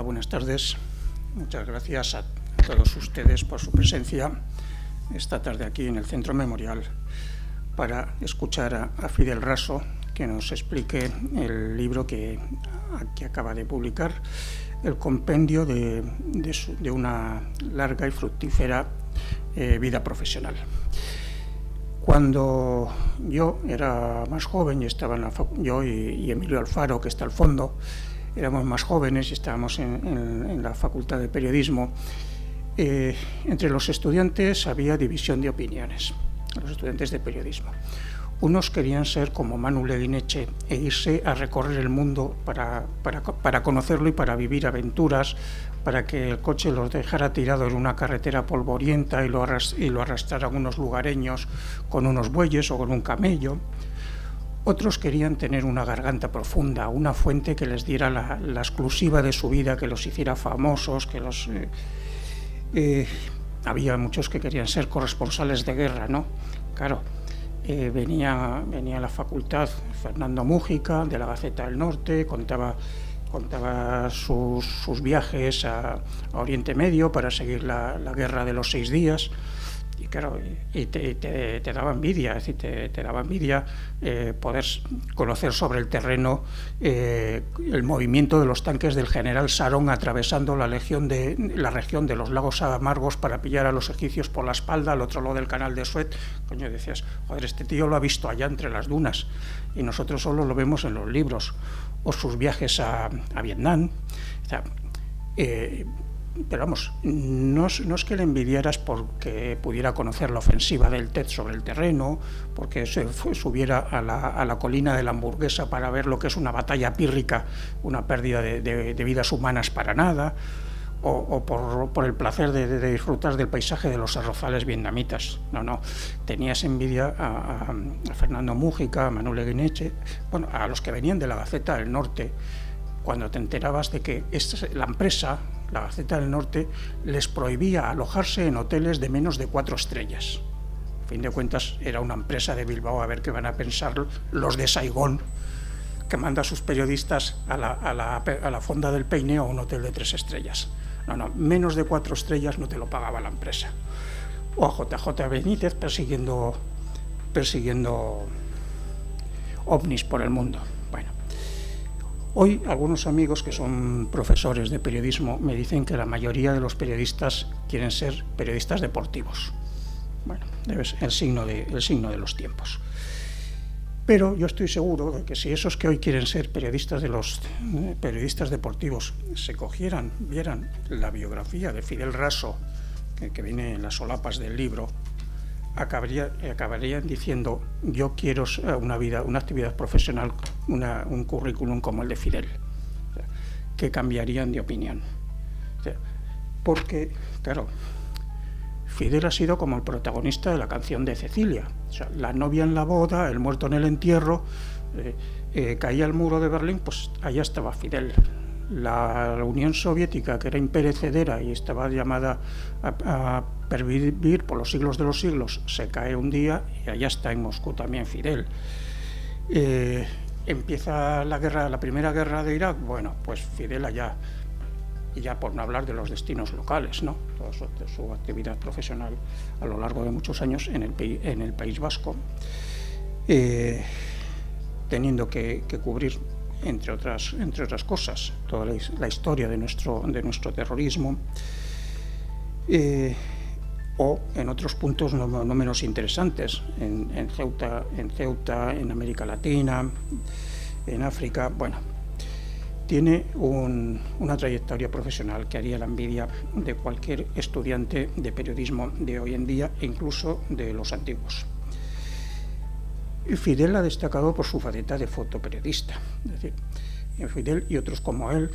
Hola, buenas tardes. Muchas gracias a todos ustedes por su presencia esta tarde aquí en el Centro Memorial para escuchar a Fidel Raso, que nos explique el libro que acaba de publicar, el compendio de una larga y fructífera vida profesional. Cuando yo era más joven y estaba yo y Emilio Alfaro, que está al fondo, éramos más jóvenes y estábamos en la Facultad de Periodismo, entre los estudiantes había división de opiniones, los estudiantes de periodismo. Unos querían ser como Manu Leguineche e irse a recorrer el mundo para conocerlo y para vivir aventuras, para que el coche los dejara tirados en una carretera polvorienta y lo arrastrara a unos lugareños con unos bueyes o con un camello. Otros querían tener una garganta profunda, una fuente que les diera la exclusiva de su vida, que los hiciera famosos, que los... había muchos que querían ser corresponsales de guerra, ¿no? Claro. Venía a la facultad Fernando Mújica, de la Gaceta del Norte, contaba sus viajes a Oriente Medio para seguir la guerra de los 6 días. Y claro, te daba envidia, es decir, te daba envidia poder conocer sobre el terreno el movimiento de los tanques del general Sarón atravesando la región de los lagos amargos para pillar a los egipcios por la espalda al otro lado del canal de Suez. Coño, decías, joder, este tío lo ha visto allá entre las dunas y nosotros solo lo vemos en los libros. O sus viajes a Vietnam. O sea, pero vamos, no es que le envidiaras porque pudiera conocer la ofensiva del Tet sobre el terreno, porque subiera a la colina de la Hamburguesa para ver lo que es una batalla pírrica, una pérdida de vidas humanas para nada, o por el placer de disfrutar del paisaje de los arrozales vietnamitas. No, tenías envidia a Fernando Mújica, a Manu Leguineche, bueno, a los que venían de la Gaceta del Norte, cuando te enterabas de que la empresa, la Gaceta del Norte, les prohibía alojarse en hoteles de menos de 4 estrellas. A fin de cuentas, era una empresa de Bilbao, a ver qué van a pensar los de Saigón, que manda a sus periodistas a la Fonda del Peine o a un hotel de 3 estrellas. No, menos de 4 estrellas no te lo pagaba la empresa. O a JJ Benítez persiguiendo ovnis por el mundo. Bueno. Hoy algunos amigos que son profesores de periodismo me dicen que la mayoría de los periodistas quieren ser periodistas deportivos. Bueno, es el signo de los tiempos. Pero yo estoy seguro de que si esos que hoy quieren ser periodistas deportivos vieran la biografía de Fidel Raso, que viene en las solapas del libro, acabarían diciendo: yo quiero una actividad profesional, un currículum como el de Fidel, o sea, que cambiarían de opinión. O sea, porque, claro, Fidel ha sido como el protagonista de la canción de Cecilia, o sea, la novia en la boda, el muerto en el entierro, caía el muro de Berlín, pues allá estaba Fidel. La Unión Soviética, que era imperecedera y estaba llamada a pervivir por los siglos de los siglos, se cae un día y allá está en Moscú también Fidel. Empieza la primera guerra de Irak, bueno, pues Fidel allá, y ya por no hablar de los destinos locales, ¿no? Toda su actividad profesional a lo largo de muchos años en el País Vasco, teniendo que cubrir entre otras cosas, toda la historia de nuestro terrorismo, o en otros puntos no menos interesantes, en Ceuta, en América Latina, en África. Bueno, tiene una trayectoria profesional que haría la envidia de cualquier estudiante de periodismo de hoy en día e incluso de los antiguos. Fidel ha destacado por su faceta de fotoperiodista. Es decir, Fidel y otros como él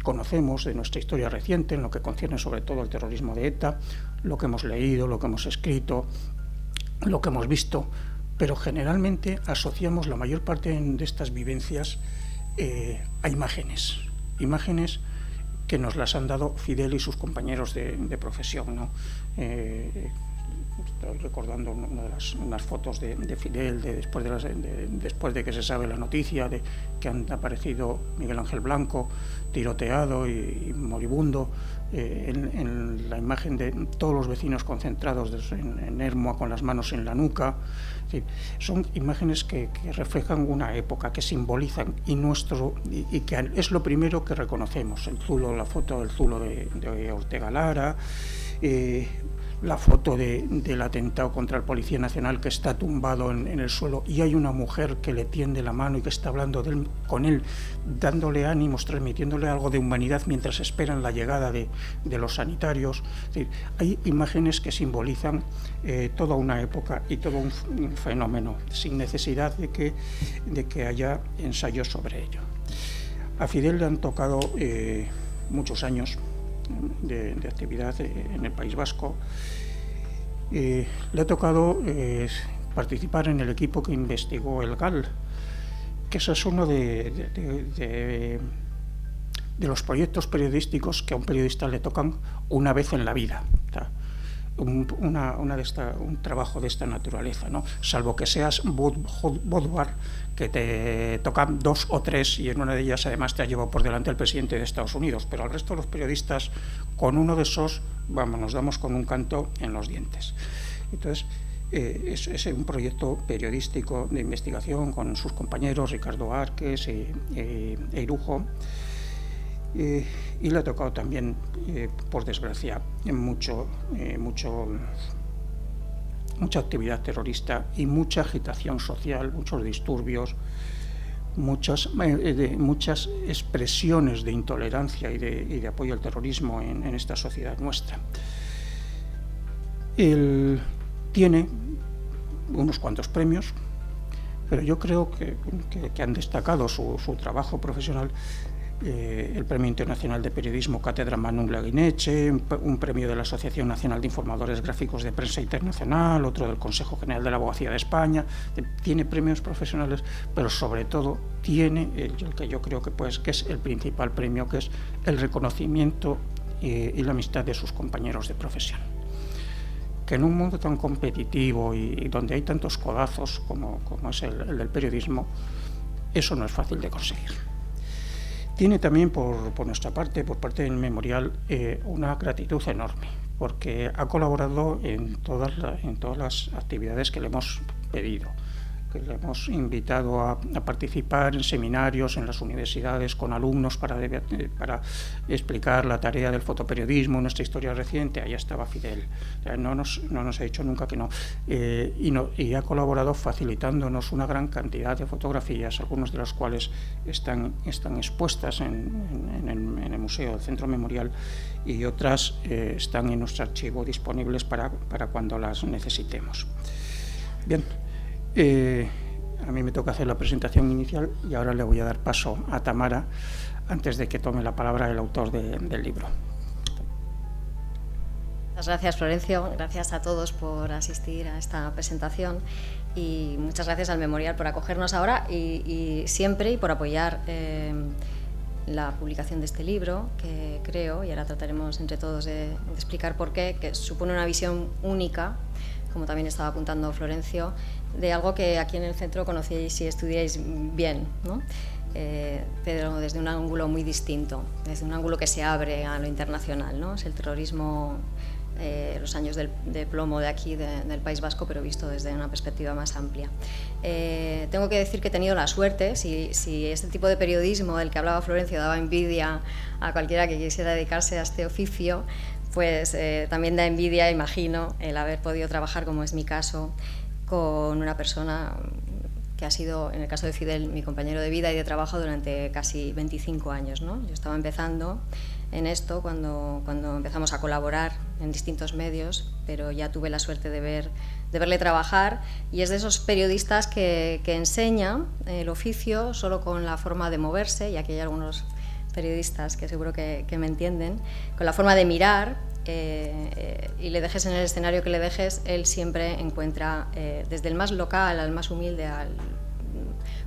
conocemos de nuestra historia reciente, en lo que concierne sobre todo al terrorismo de ETA, lo que hemos leído, lo que hemos escrito, lo que hemos visto, pero generalmente asociamos la mayor parte de estas vivencias a imágenes que nos las han dado Fidel y sus compañeros de profesión, ¿no? estoy recordando unas fotos de Fidel después de que se sabe la noticia de que han aparecido Miguel Ángel Blanco tiroteado y moribundo, en la imagen de todos los vecinos concentrados en Ermua con las manos en la nuca. Es decir, son imágenes que reflejan una época, que simbolizan y que es lo primero que reconocemos. El Zulo, la foto del Zulo de Ortega Lara, la foto del atentado contra el Policía Nacional, que está tumbado en el suelo y hay una mujer que le tiende la mano y que está hablando con él, dándole ánimos, transmitiéndole algo de humanidad mientras esperan la llegada de los sanitarios. Es decir, hay imágenes que simbolizan toda una época y todo un fenómeno, sin necesidad de que haya ensayos sobre ello. A Fidel le han tocado muchos años de actividad en el País Vasco. Le ha tocado participar en el equipo que investigó el GAL, que ese es uno de los proyectos periodísticos que a un periodista le tocan una vez en la vida. Un trabajo de esta naturaleza, ¿no? Salvo que seas Bodwar, que te tocan 2 o 3 y en una de ellas además te ha llevado por delante el presidente de Estados Unidos, pero al resto de los periodistas, con uno de esos, nos damos con un canto en los dientes. Entonces, es un proyecto periodístico de investigación con sus compañeros Ricardo Arques e Irujo. Y le ha tocado también, por desgracia, mucha actividad terrorista y mucha agitación social, muchos disturbios, muchas expresiones de intolerancia y de apoyo al terrorismo en esta sociedad nuestra. Él tiene unos cuantos premios, pero yo creo que han destacado su trabajo profesional. El Premio Internacional de Periodismo Cátedra Manu Laguineche, un premio de la Asociación Nacional de Informadores Gráficos de Prensa Internacional, otro del Consejo General de la Abogacía de España. Tiene premios profesionales, pero sobre todo tiene el que yo creo que es el principal premio, que es el reconocimiento y la amistad de sus compañeros de profesión. Que en un mundo tan competitivo y donde hay tantos codazos como es el del periodismo, eso no es fácil de conseguir. Tiene también por nuestra parte, por parte del Memorial, una gratitud enorme, porque ha colaborado en todas las actividades que le hemos pedido, que le hemos invitado a participar en seminarios en las universidades con alumnos para explicar la tarea del fotoperiodismo, nuestra historia reciente. Ahí estaba Fidel. No nos ha dicho nunca que no. Y ha colaborado facilitándonos una gran cantidad de fotografías, algunas de las cuales están expuestas en el Museo del Centro Memorial, y otras están en nuestro archivo disponibles para cuando las necesitemos. Bien. A mí me toca hacer la presentación inicial y ahora le voy a dar paso a Tamara antes de que tome la palabra el autor del libro. Muchas gracias, Florencio. Gracias a todos por asistir a esta presentación y muchas gracias al Memorial por acogernos ahora y siempre y por apoyar la publicación de este libro, que creo, y ahora trataremos entre todos de explicar por qué, que supone una visión única, como también estaba apuntando Florencio, de algo que aquí en el centro conocíais y estudiáis bien, ¿no? Pero desde un ángulo muy distinto, desde un ángulo que se abre a lo internacional, ¿no? Es el terrorismo, los años de plomo de aquí, del País Vasco, pero visto desde una perspectiva más amplia. Tengo que decir que he tenido la suerte, si este tipo de periodismo del que hablaba Florencio daba envidia a cualquiera que quisiera dedicarse a este oficio, pues también da envidia, imagino, el haber podido trabajar, como es mi caso, con una persona que ha sido, en el caso de Fidel, mi compañero de vida y de trabajo durante casi 25 años, ¿no? Yo estaba empezando en esto cuando empezamos a colaborar en distintos medios, pero ya tuve la suerte de verle trabajar, y es de esos periodistas que enseña el oficio solo con la forma de moverse, y aquí hay algunos periodistas que seguro que me entienden, con la forma de mirar, y le dejes en el escenario que le dejes, él siempre encuentra, desde el más local al más humilde,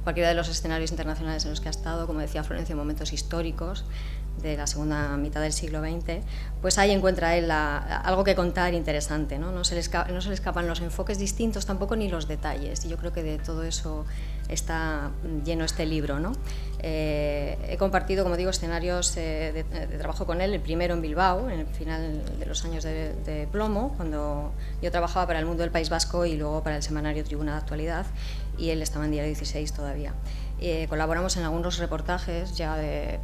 cualquiera de los escenarios internacionales en los que ha estado, como decía Florencio, momentos históricos de la segunda mitad del siglo XX, pues ahí encuentra él algo que contar interesante, ¿no? No se le escapan los enfoques distintos tampoco ni los detalles, y yo creo que de todo eso está lleno este libro, ¿no? He compartido, como digo, escenarios de trabajo con él, el primero en Bilbao, en el final de los años de plomo, cuando yo trabajaba para El Mundo del País Vasco y luego para el semanario Tribuna de Actualidad, y él estaba en Diario 16 todavía. Colaboramos en algunos reportajes ya de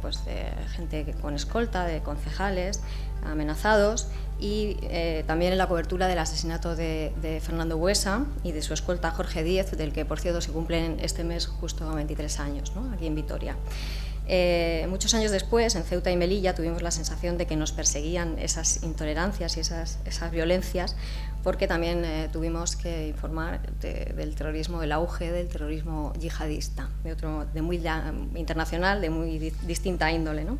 gente con escolta, de concejales amenazados, y también en la cobertura del asesinato de Fernando Buesa y de su escolta Jorge Díez, del que por cierto se cumplen este mes justo 23 años, ¿no? Aquí en Vitoria. Muchos años después, en Ceuta y Melilla, tuvimos la sensación de que nos perseguían esas intolerancias y esas violencias, porque también tuvimos que informar del terrorismo, del auge del terrorismo yihadista, de muy internacional, de muy distinta índole, ¿no?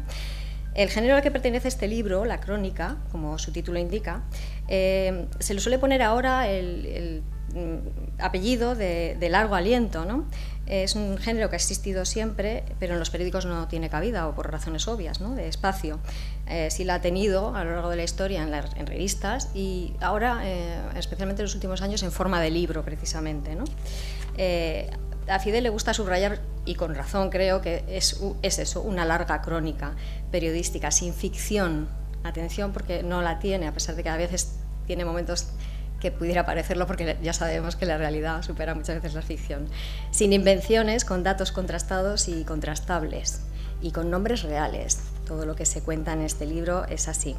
El género al que pertenece este libro, la crónica, como su título indica, se le suele poner ahora el apellido de largo aliento, ¿no? Es un género que ha existido siempre, pero en los periódicos no tiene cabida, o por razones obvias, ¿no? De espacio. Sí la ha tenido a lo largo de la historia en revistas, y ahora, especialmente en los últimos años, en forma de libro, precisamente, ¿no? A Fidel le gusta subrayar, y con razón creo, que es eso, una larga crónica periodística, sin ficción. Atención, porque no la tiene, a pesar de que a veces tiene momentos que pudiera parecerlo, porque ya sabemos que la realidad supera muchas veces la ficción. Sin invenciones, con datos contrastados y contrastables, y con nombres reales. Todo lo que se cuenta en este libro es así.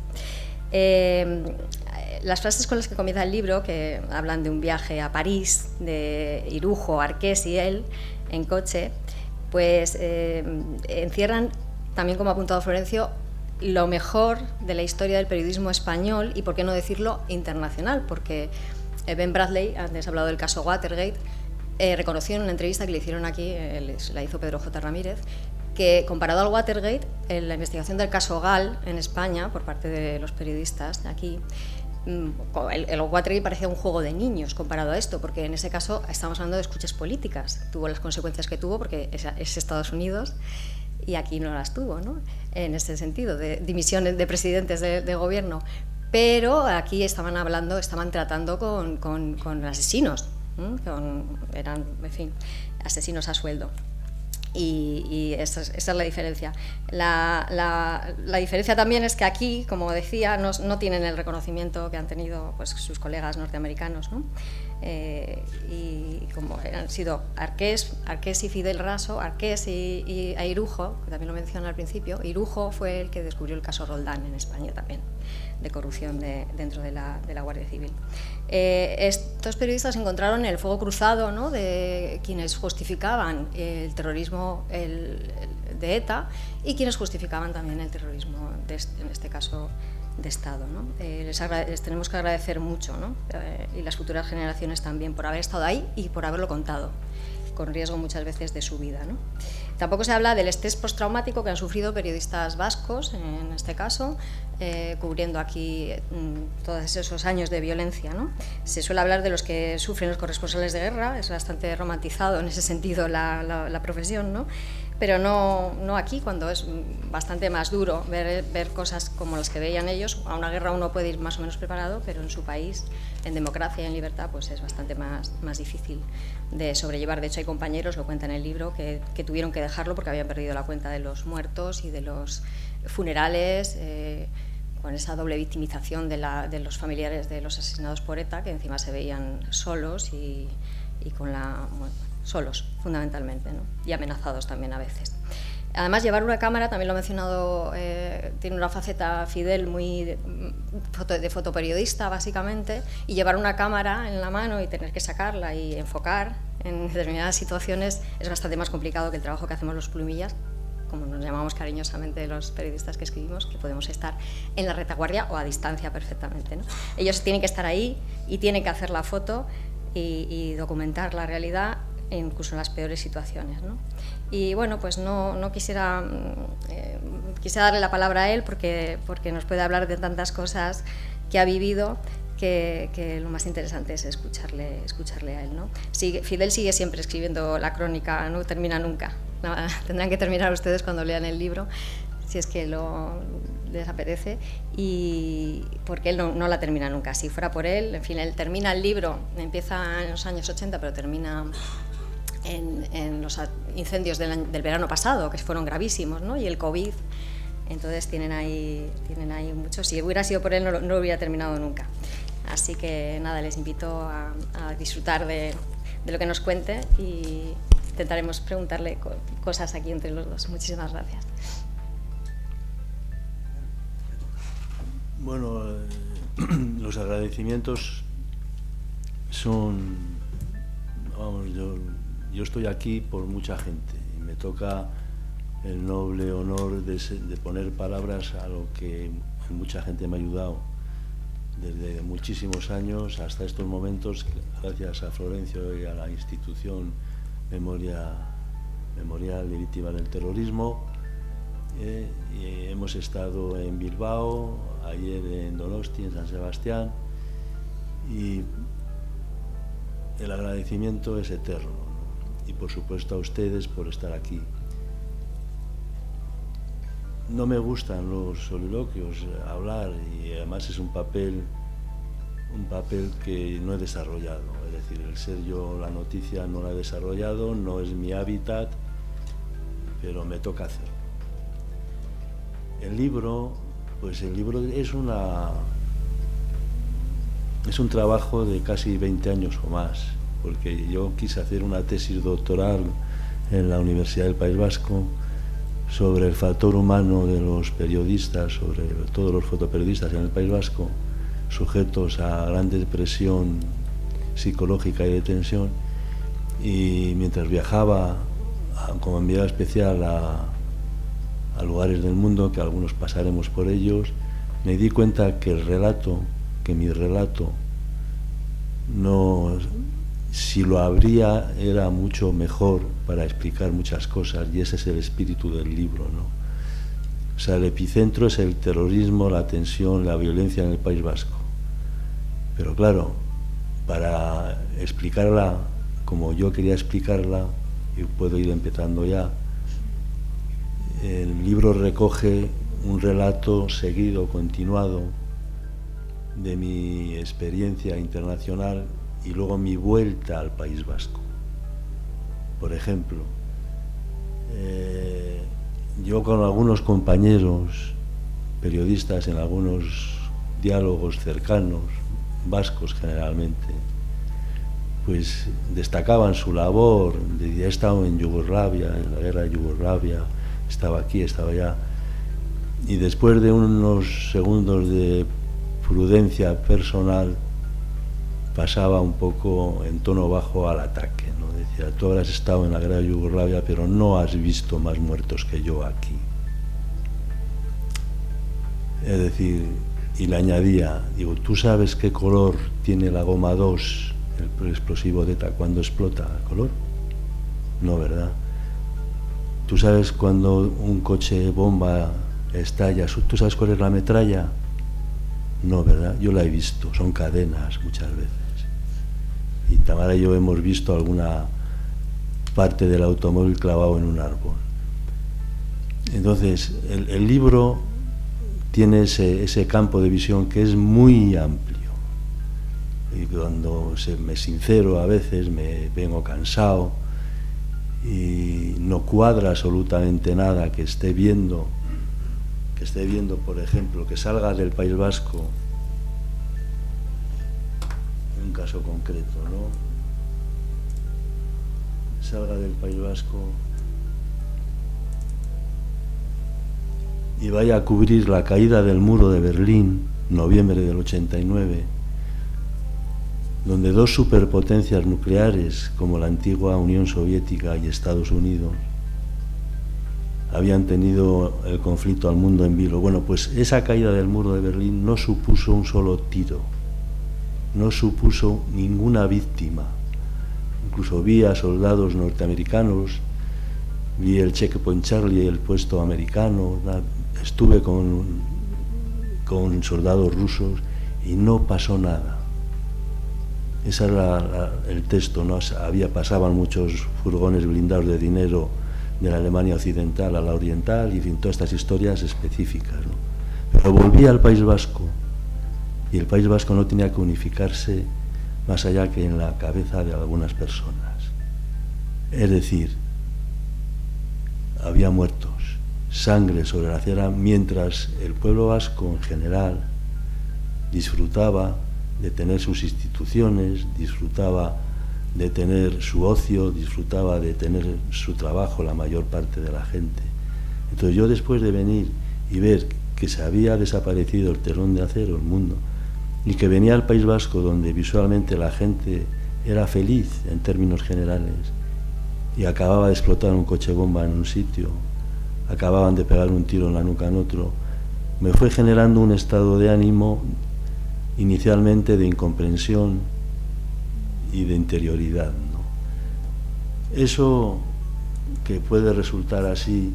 Las frases con las que comienza el libro, que hablan de un viaje a París, de Irujo, Arqués y él, en coche, pues encierran, también como ha apuntado Florencio, lo mejor de la historia del periodismo español, y por qué no decirlo internacional, porque Ben Bradley, antes ha hablado del caso Watergate, reconoció en una entrevista que le hicieron aquí, la hizo Pedro J. Ramírez, que comparado al Watergate, en la investigación del caso Gall en España, por parte de los periodistas de aquí, el Watergate parecía un juego de niños comparado a esto, porque en ese caso estamos hablando de escuchas políticas. Tuvo las consecuencias que tuvo, porque es Estados Unidos, y aquí no las tuvo, ¿no? En ese sentido, de dimisiones de presidentes de gobierno. Pero aquí estaban tratando con asesinos, eran, en fin, asesinos a sueldo. Y esa es la diferencia. La diferencia también es que aquí, como decía, no tienen el reconocimiento que han tenido, pues, sus colegas norteamericanos, ¿no? Y como han sido Arqués y Fidel Raso, Arqués y Irujo, que también lo mencioné al principio. Irujo fue el que descubrió el caso Roldán en España también, de corrupción dentro de la Guardia Civil. Estos periodistas encontraron el fuego cruzado, ¿no?, de quienes justificaban el terrorismo de ETA, y quienes justificaban también el terrorismo, en este caso, de Estado, ¿no? Les tenemos que agradecer mucho, ¿no? Y las futuras generaciones también, por haber estado ahí y por haberlo contado, con riesgo muchas veces de su vida, ¿no? Tampoco se habla del estrés postraumático que han sufrido periodistas vascos, en este caso, cubriendo aquí todos esos años de violencia, ¿no? Se suele hablar de los que sufren los corresponsales de guerra, es bastante romantizado en ese sentido la profesión, ¿no? Pero no aquí, cuando es bastante más duro ver cosas como las que veían ellos. A una guerra uno puede ir más o menos preparado, pero en su país, en democracia y en libertad, pues es bastante más difícil de sobrellevar. De hecho, hay compañeros, lo cuenta en el libro, que tuvieron que dejarlo porque habían perdido la cuenta de los muertos y de los funerales, con esa doble victimización de los familiares de los asesinados por ETA, que encima se veían solos y solos, fundamentalmente, ¿no? Y amenazados también a veces. Además, llevar una cámara, también lo he mencionado, tiene una faceta Fidel muy de fotoperiodista, básicamente, y llevar una cámara en la mano y tener que sacarla y enfocar en determinadas situaciones es bastante más complicado que el trabajo que hacemos los plumillas, como nos llamamos cariñosamente los periodistas que escribimos, que podemos estar en la retaguardia o a distancia perfectamente, ¿no? Ellos tienen que estar ahí y tienen que hacer la foto y documentar la realidad, incluso en las peores situaciones, ¿no? Y bueno, pues no quisiera darle la palabra a él porque nos puede hablar de tantas cosas que ha vivido, que lo más interesante es escucharle a él, ¿no? Fidel sigue siempre escribiendo la crónica, no termina nunca. No, tendrán que terminar ustedes cuando lean el libro, si es que les apetece, y porque él no la termina nunca. Si fuera por él, en fin, él termina el libro, empieza en los años 80, pero termina en los incendios del verano pasado, que fueron gravísimos, ¿no? Y el COVID. Entonces tienen ahí mucho. Si hubiera sido por él, no lo hubiera terminado nunca. Así que nada, les invito a disfrutar de lo que nos cuente, y intentaremos preguntarle cosas aquí entre los dos. Muchísimas gracias. Bueno, los agradecimientos son, vamos, yo estoy aquí por mucha gente y me toca el noble honor de poner palabras a lo que mucha gente me ha ayudado desde muchísimos años hasta estos momentos, gracias a Florencio y a la institución Memorial de Víctimas del Terrorismo. Y hemos estado en Bilbao, ayer en Donosti, en San Sebastián, y el agradecimiento es eterno, ¿no? Y por supuesto a ustedes por estar aquí. No me gustan los soliloquios, hablar, y además es un papel que no he desarrollado. Es decir, el ser yo la noticia no la he desarrollado, no es mi hábitat, pero me toca hacerlo. El libro es un trabajo de casi 20 años o más, porque yo quise hacer una tesis doctoral en la Universidad del País Vasco sobre el factor humano de los periodistas, sobre todos los fotoperiodistas en el País Vasco, sujetos a gran depresión psicológica y de tensión. Y mientras viajaba como enviado especial a lugares del mundo, que algunos pasaremos por ellos, me di cuenta que mi relato, no, si lo habría, era mucho mejor para explicar muchas cosas, y ese es el espíritu del libro, ¿no? O sea, el epicentro es el terrorismo, la tensión, la violencia en el País Vasco. Pero claro, para explicarla como yo quería explicarla, y puedo ir empezando ya, el libro recoge un relato seguido, continuado, de mi experiencia internacional y luego mi vuelta al País Vasco. Por ejemplo, yo con algunos compañeros periodistas en algunos diálogos cercanos, vascos generalmente, pues destacaban su labor. He estado en Yugoslavia, en la guerra de Yugoslavia, estaba aquí, estaba allá, y después de unos segundos de prudencia personal pasaba un poco en tono bajo al ataque, ¿no? Decía, tú habrás estado en la guerra de Yugoslavia, pero no has visto más muertos que yo aquí. Es decir, y le añadía, digo, ¿tú sabes qué color tiene la goma 2, el explosivo de ETA, cuando explota? ¿Color? No, ¿verdad? ¿Tú sabes cuando un coche bomba estalla? ¿Tú sabes cuál es la metralla? No, ¿verdad? Yo la he visto, son cadenas muchas veces. Y Tamara y yo hemos visto alguna parte del automóvil clavado en un árbol. Entonces, el libro tiene ese campo de visión que es muy amplio. Y cuando me sincero, a veces me vengo cansado y no cuadra absolutamente nada que esté viendo, por ejemplo, que salga del País Vasco, un caso concreto, ¿no? Salga del País Vasco y vaya a cubrir la caída del muro de Berlín, noviembre del 89, donde dos superpotencias nucleares como la antigua Unión Soviética y Estados Unidos habían tenido el conflicto al mundo en vilo. Bueno, pues esa caída del muro de Berlín no supuso un solo tiro, no supuso ninguna víctima. Incluso vi a soldados norteamericanos, vi el Checkpoint Charlie, el puesto americano, estuve con soldados rusos y no pasó nada. Ese era el texto, ¿no? Pasaban muchos furgones blindados de dinero de la Alemania occidental a la oriental y en todas estas historias específicas, ¿no? Pero volvía al País Vasco y el País Vasco no tenía que unificarse más allá que en la cabeza de algunas personas. Es decir, había muertos, sangre sobre la acera, mientras el pueblo vasco en general disfrutaba de tener sus instituciones, disfrutaba de tener su ocio, disfrutaba de tener su trabajo la mayor parte de la gente. Entonces yo, después de venir y ver que se había desaparecido el telón de acero, el mundo, y que venía al País Vasco donde visualmente la gente era feliz en términos generales y acababa de explotar un coche bomba en un sitio, acababan de pegar un tiro en la nuca en otro, me fue generando un estado de ánimo inicialmente de incomprensión y de interioridad, ¿no? Eso que puede resultar así,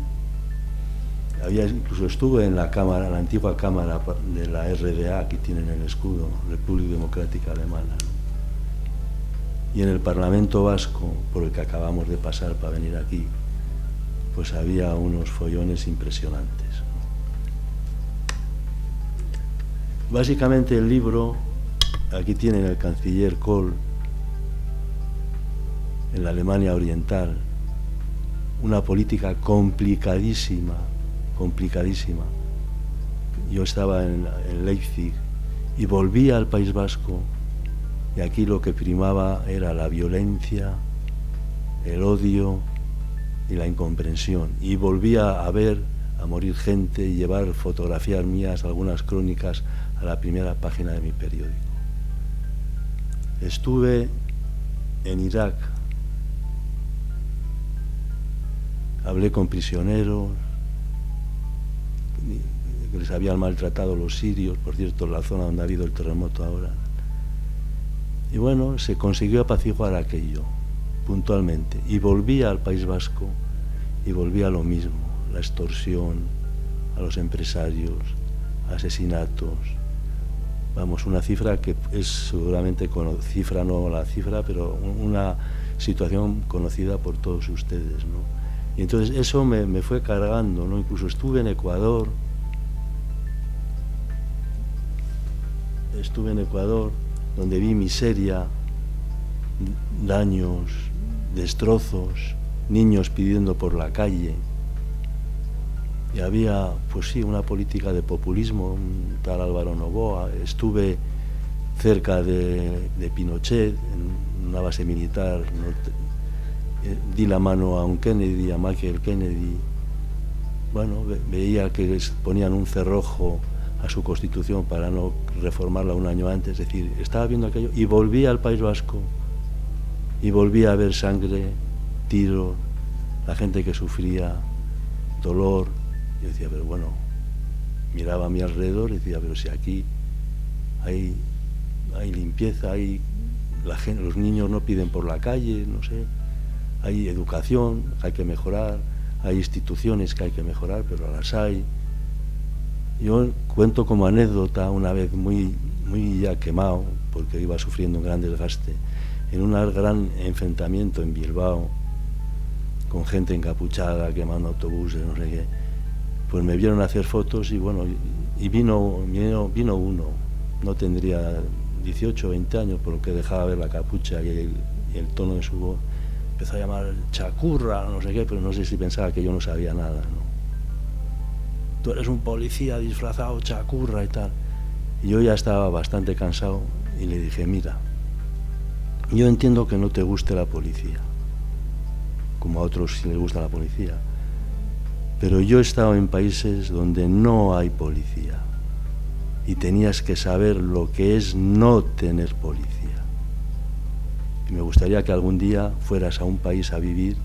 incluso estuve en la cámara, la antigua cámara de la RDA que tienen el escudo, República Democrática Alemana, ¿no? Y en el Parlamento Vasco, por el que acabamos de pasar para venir aquí, pues había unos follones impresionantes, ¿no? Básicamente el libro, aquí tienen el canciller Kohl, en la Alemania Oriental, una política complicadísima. Yo estaba en Leipzig y volvía al País Vasco y aquí lo que primaba era la violencia, el odio y la incomprensión. Y volvía a ver, a morir gente y llevar fotografías mías, algunas crónicas, a la primera página de mi periódico. Estuve en Irak, hablé con prisioneros que les habían maltratado los sirios, por cierto, en la zona donde ha habido el terremoto ahora. Y bueno, se consiguió apaciguar aquello, puntualmente. Y volvía al País Vasco y volvía a lo mismo, la extorsión, a los empresarios, asesinatos. Vamos, una cifra que es seguramente, cifra no la cifra, pero una situación conocida por todos ustedes, ¿no? Y entonces eso me fue cargando, ¿no? Incluso estuve en Ecuador, donde vi miseria, daños, destrozos, niños pidiendo por la calle. Y había, pues sí, una política de populismo, un tal Álvaro Noboa. Estuve cerca de Pinochet, en una base militar. Di la mano a un Kennedy, a Michael Kennedy. Bueno, veía que ponían un cerrojo a su constitución para no reformarla un año antes. Es decir, estaba viendo aquello y volvía al País Vasco y volvía a ver sangre, tiros, la gente que sufría, dolor. Yo decía, pero bueno, miraba a mi alrededor y decía, pero si aquí hay limpieza, los niños no piden por la calle, no sé, hay educación que hay que mejorar, hay instituciones que hay que mejorar, pero las hay. Yo cuento como anécdota una vez muy ya quemado, porque iba sufriendo un gran desgaste, en un gran enfrentamiento en Bilbao, con gente encapuchada, quemando autobuses, no sé qué. Pues me vieron hacer fotos y bueno, y vino uno, no tendría 18 o 20 años, por lo que dejaba ver la capucha y el tono de su voz. Empezó a llamar chacurra, no sé qué, pero no sé si pensaba que yo no sabía nada, ¿no? Tú eres un policía disfrazado, chacurra y tal. Y yo ya estaba bastante cansado y le dije, mira, yo entiendo que no te guste la policía, como a otros sí les gusta la policía, pero yo he estado en países donde no hay policía y tenías que saber lo que es no tener policía. Y me gustaría que algún día fueras a un país a vivir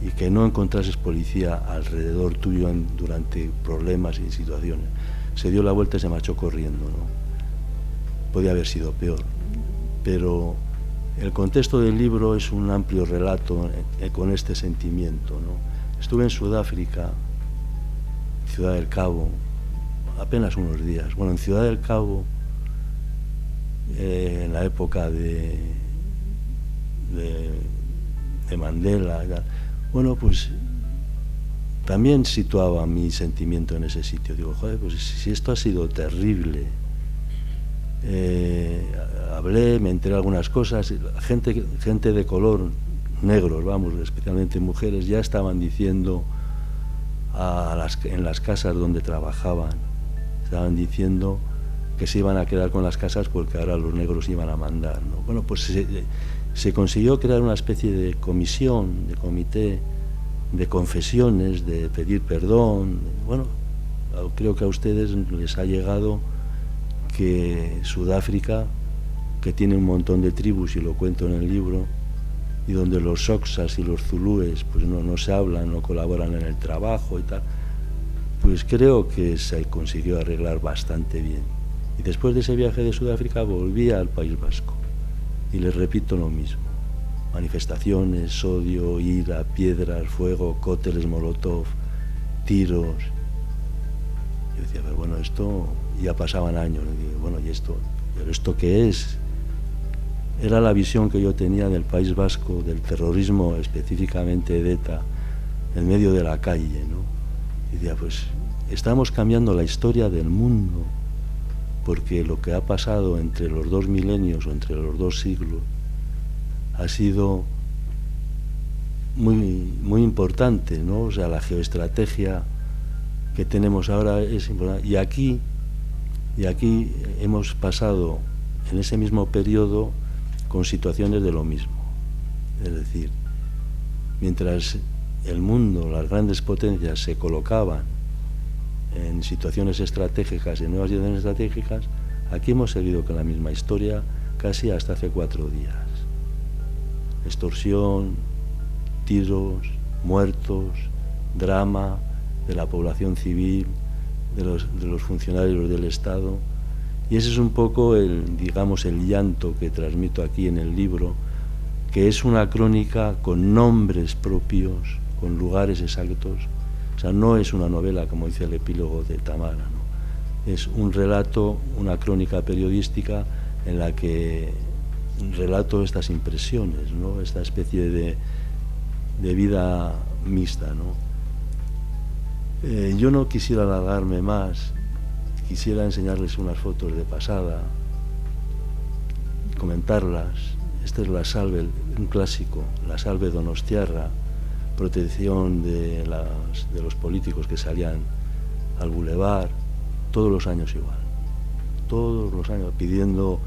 y que no encontrases policía alrededor tuyo durante problemas y situaciones. Se dio la vuelta y se marchó corriendo, ¿no? Podía haber sido peor, pero el contexto del libro es un amplio relato con este sentimiento, ¿no? Estuve en Sudáfrica, Ciudad del Cabo, apenas unos días. Bueno, en Ciudad del Cabo en la época de Mandela. Bueno, pues también situaba mi sentimiento en ese sitio. Digo, joder, pues si esto ha sido terrible. Hablé, me enteré de algunas cosas. Gente de color, negros, vamos, especialmente mujeres, ya estaban diciendo en las casas donde trabajaban, estaban diciendo que se iban a quedar con las casas porque ahora los negros iban a mandar, ¿no? Bueno, pues se consiguió crear una especie de comisión, de comité de confesiones, de pedir perdón. Bueno, creo que a ustedes les ha llegado que Sudáfrica, que tiene un montón de tribus, y lo cuento en el libro, y donde los Xoxas y los Zulúes pues no se hablan, no colaboran en el trabajo y tal, pues creo que se consiguió arreglar bastante bien. Y después de ese viaje de Sudáfrica volví al País Vasco y les repito lo mismo: manifestaciones, odio, ira, piedras, fuego, cócteles molotov, tiros. Yo decía, pero bueno, esto ya pasaban años, y digo, bueno, ¿y esto? ¿Pero esto qué es? Era la visión que yo tenía del País Vasco, del terrorismo específicamente de ETA, en medio de la calle, ¿no? Y decía, pues estamos cambiando la historia del mundo, porque lo que ha pasado entre los 2 milenios o entre los 2 siglos ha sido muy importante, ¿no? O sea, la geoestrategia que tenemos ahora es importante. Y aquí hemos pasado en ese mismo periodo con situaciones de lo mismo. Es decir, mientras el mundo, las grandes potencias se colocaban en situaciones estratégicas, en nuevas situaciones estratégicas, aquí hemos seguido con la misma historia casi hasta hace 4 días. Extorsión, tiros, muertos, drama de la población civil, de los funcionarios del Estado. Y ese es un poco digamos, el llanto que transmito aquí en el libro, que es una crónica con nombres propios, con lugares exactos. O sea, no es una novela, como dice el epílogo de Tamara, ¿no? Es un relato, una crónica periodística en la que relato estas impresiones, ¿no? Esta especie de vida mixta, ¿no? Yo no quisiera alargarme más. Quisiera enseñarles unas fotos de pasada, comentarlas. Esta es la salve, un clásico, la salve donostiarra, protección de los políticos que salían al bulevar, todos los años igual, todos los años pidiendo,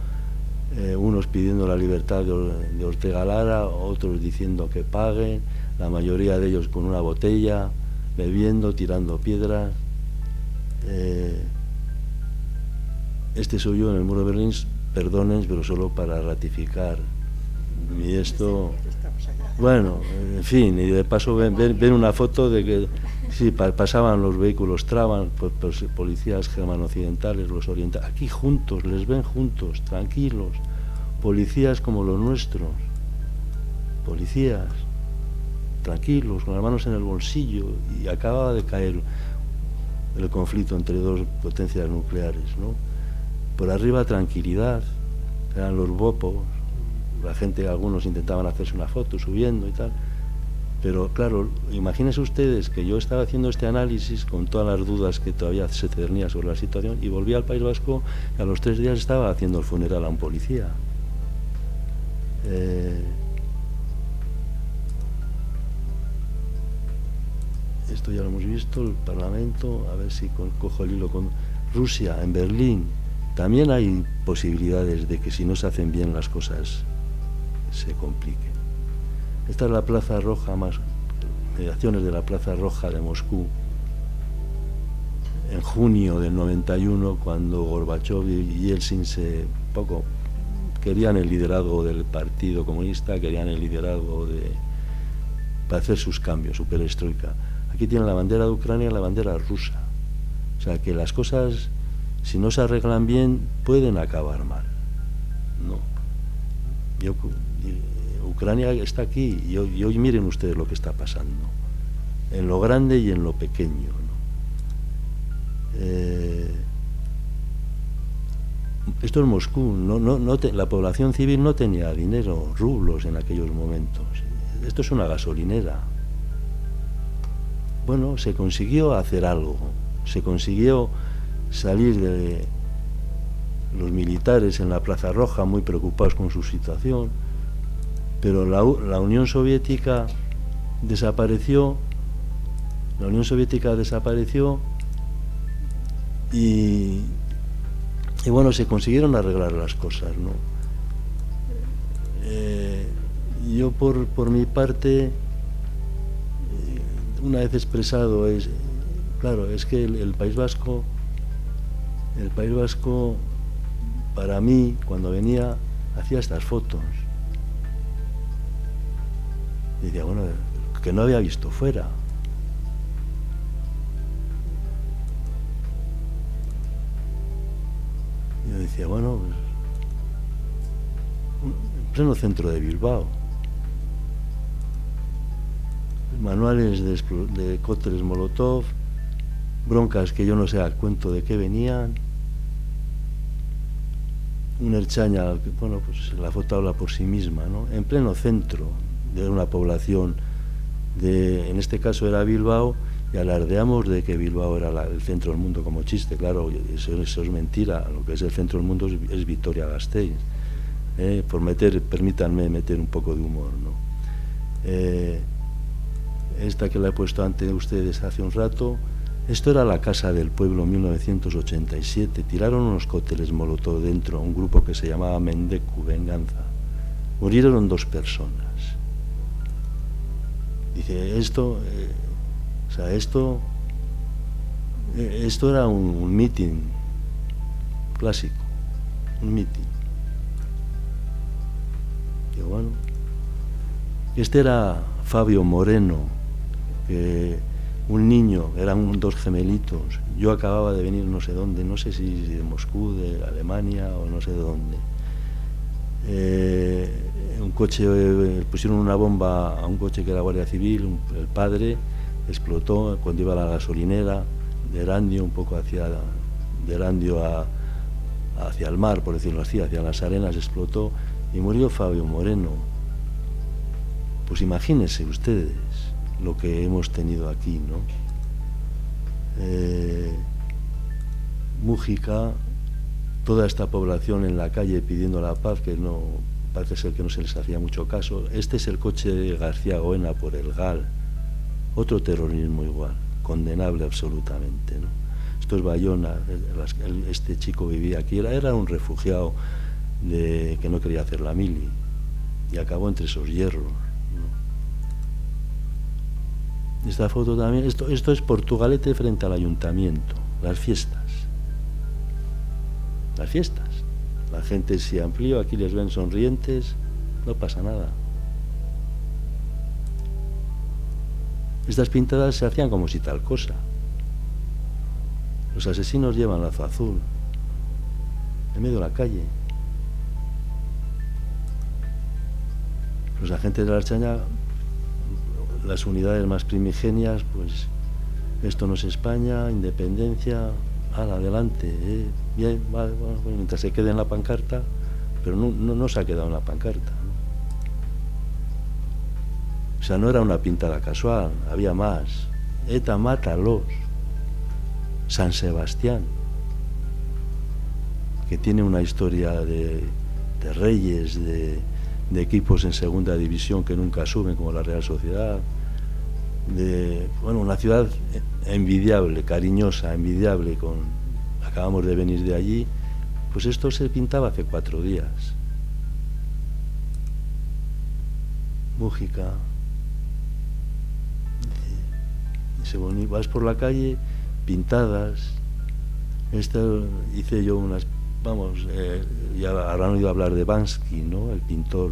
unos pidiendo la libertad de Ortega Lara, otros diciendo que paguen, la mayoría de ellos con una botella, bebiendo, tirando piedras. Este soy yo en el muro de Berlín, perdonen, pero solo para ratificar. Y esto, bueno, en fin, y de paso ven una foto de que sí, pasaban los vehículos Traban, pues, policías germano-occidentales, los orientales, aquí juntos, les ven juntos, tranquilos, policías como los nuestros, policías, tranquilos, con las manos en el bolsillo, y acababa de caer el conflicto entre 2 potencias nucleares, ¿no? Por arriba tranquilidad, eran los bopos, la gente, algunos intentaban hacerse una foto subiendo y tal, pero claro, imagínense ustedes que yo estaba haciendo este análisis con todas las dudas que todavía se cernía sobre la situación, y volví al País Vasco y a los 3 días estaba haciendo el funeral a un policía. Esto ya lo hemos visto, el Parlamento, a ver si cojo el hilo con Rusia, en Berlín. También hay posibilidades de que si no se hacen bien las cosas se compliquen. Esta es la Plaza Roja, más mediaciones de la Plaza Roja de Moscú, en junio del 91, cuando Gorbachov y Yeltsin querían el liderazgo del Partido Comunista, querían el liderazgo para hacer sus cambios, su perestroika. Aquí tienen la bandera de Ucrania y la bandera rusa. O sea que las cosas, si no se arreglan bien, pueden acabar mal. No. Ucrania está aquí y hoy miren ustedes lo que está pasando, en lo grande y en lo pequeño, ¿no? Esto es Moscú, la población civil no tenía dinero, rublos en aquellos momentos. Esto es una gasolinera. Bueno, se consiguió hacer algo, se consiguió salir de los militares en la Plaza Roja muy preocupados con su situación, pero la Unión Soviética desapareció, y bueno, se consiguieron arreglar las cosas, ¿no? Yo por mi parte, una vez expresado, claro, es que el País Vasco, para mí, cuando venía, hacía estas fotos. Y decía, bueno, que no había visto fuera. Yo decía, bueno, pues, en pleno centro de Bilbao. Manuales de cócteles Molotov, broncas que yo no sé a cuento de qué venían. Un Ertzaina, bueno, pues la foto habla por sí misma, ¿no? En pleno centro de una población, en este caso era Bilbao, y alardeamos de que Bilbao era el centro del mundo como chiste. Claro, eso es mentira. Lo que es el centro del mundo es Vitoria-Gasteiz. Permítanme meter un poco de humor, ¿no? Esta que la he puesto ante ustedes hace un rato, esto era la Casa del Pueblo, 1987. Tiraron unos cócteles Molotov dentro, un grupo que se llamaba Mendeku, Venganza. Murieron 2 personas. Dice, esto era un mitin clásico, un mitin. Y bueno, este era Fabio Moreno, que un niño, eran 2 gemelitos. Yo acababa de venir no sé dónde, no sé si de Moscú, de Alemania o no sé de dónde. Un coche, pusieron una bomba a un coche que era Guardia Civil, el padre explotó cuando iba a la gasolinera de Erandio, un poco hacia el mar, por decirlo así, hacia las arenas, explotó y murió Fabio Moreno. Pues imagínense ustedes lo que hemos tenido aquí, ¿no? Mújica, toda esta población en la calle pidiendo la paz, que no parece ser que no se les hacía mucho caso. Este es el coche de García Goena por el GAL, otro terrorismo igual, condenable absolutamente, ¿no? Esto es Bayona, este chico vivía aquí, era un refugiado que no quería hacer la mili y acabó entre esos hierros, ¿no? Esta foto también, esto es Portugalete frente al ayuntamiento, las fiestas. La gente se amplió, aquí les ven sonrientes, no pasa nada. Estas pintadas se hacían como si tal cosa. Los asesinos llevan lazo azul en medio de la calle. Los agentes de la Ertzaina, las unidades más primigenias, pues esto no es España, independencia, adelante, bien, vale, bueno, mientras se quede en la pancarta, pero no se ha quedado en la pancarta, ¿no? O sea, no era una pintada casual, había más. ETA, mátalos. San Sebastián, que tiene una historia de reyes, de equipos en segunda división que nunca suben, como la Real Sociedad, una ciudad envidiable, cariñosa, envidiable, acabamos de venir de allí. Pues esto se pintaba hace 4 días. Mújica. Vas por la calle, pintadas. Hice yo unas, ya habrán oído hablar de Bansky, ¿no? El pintor.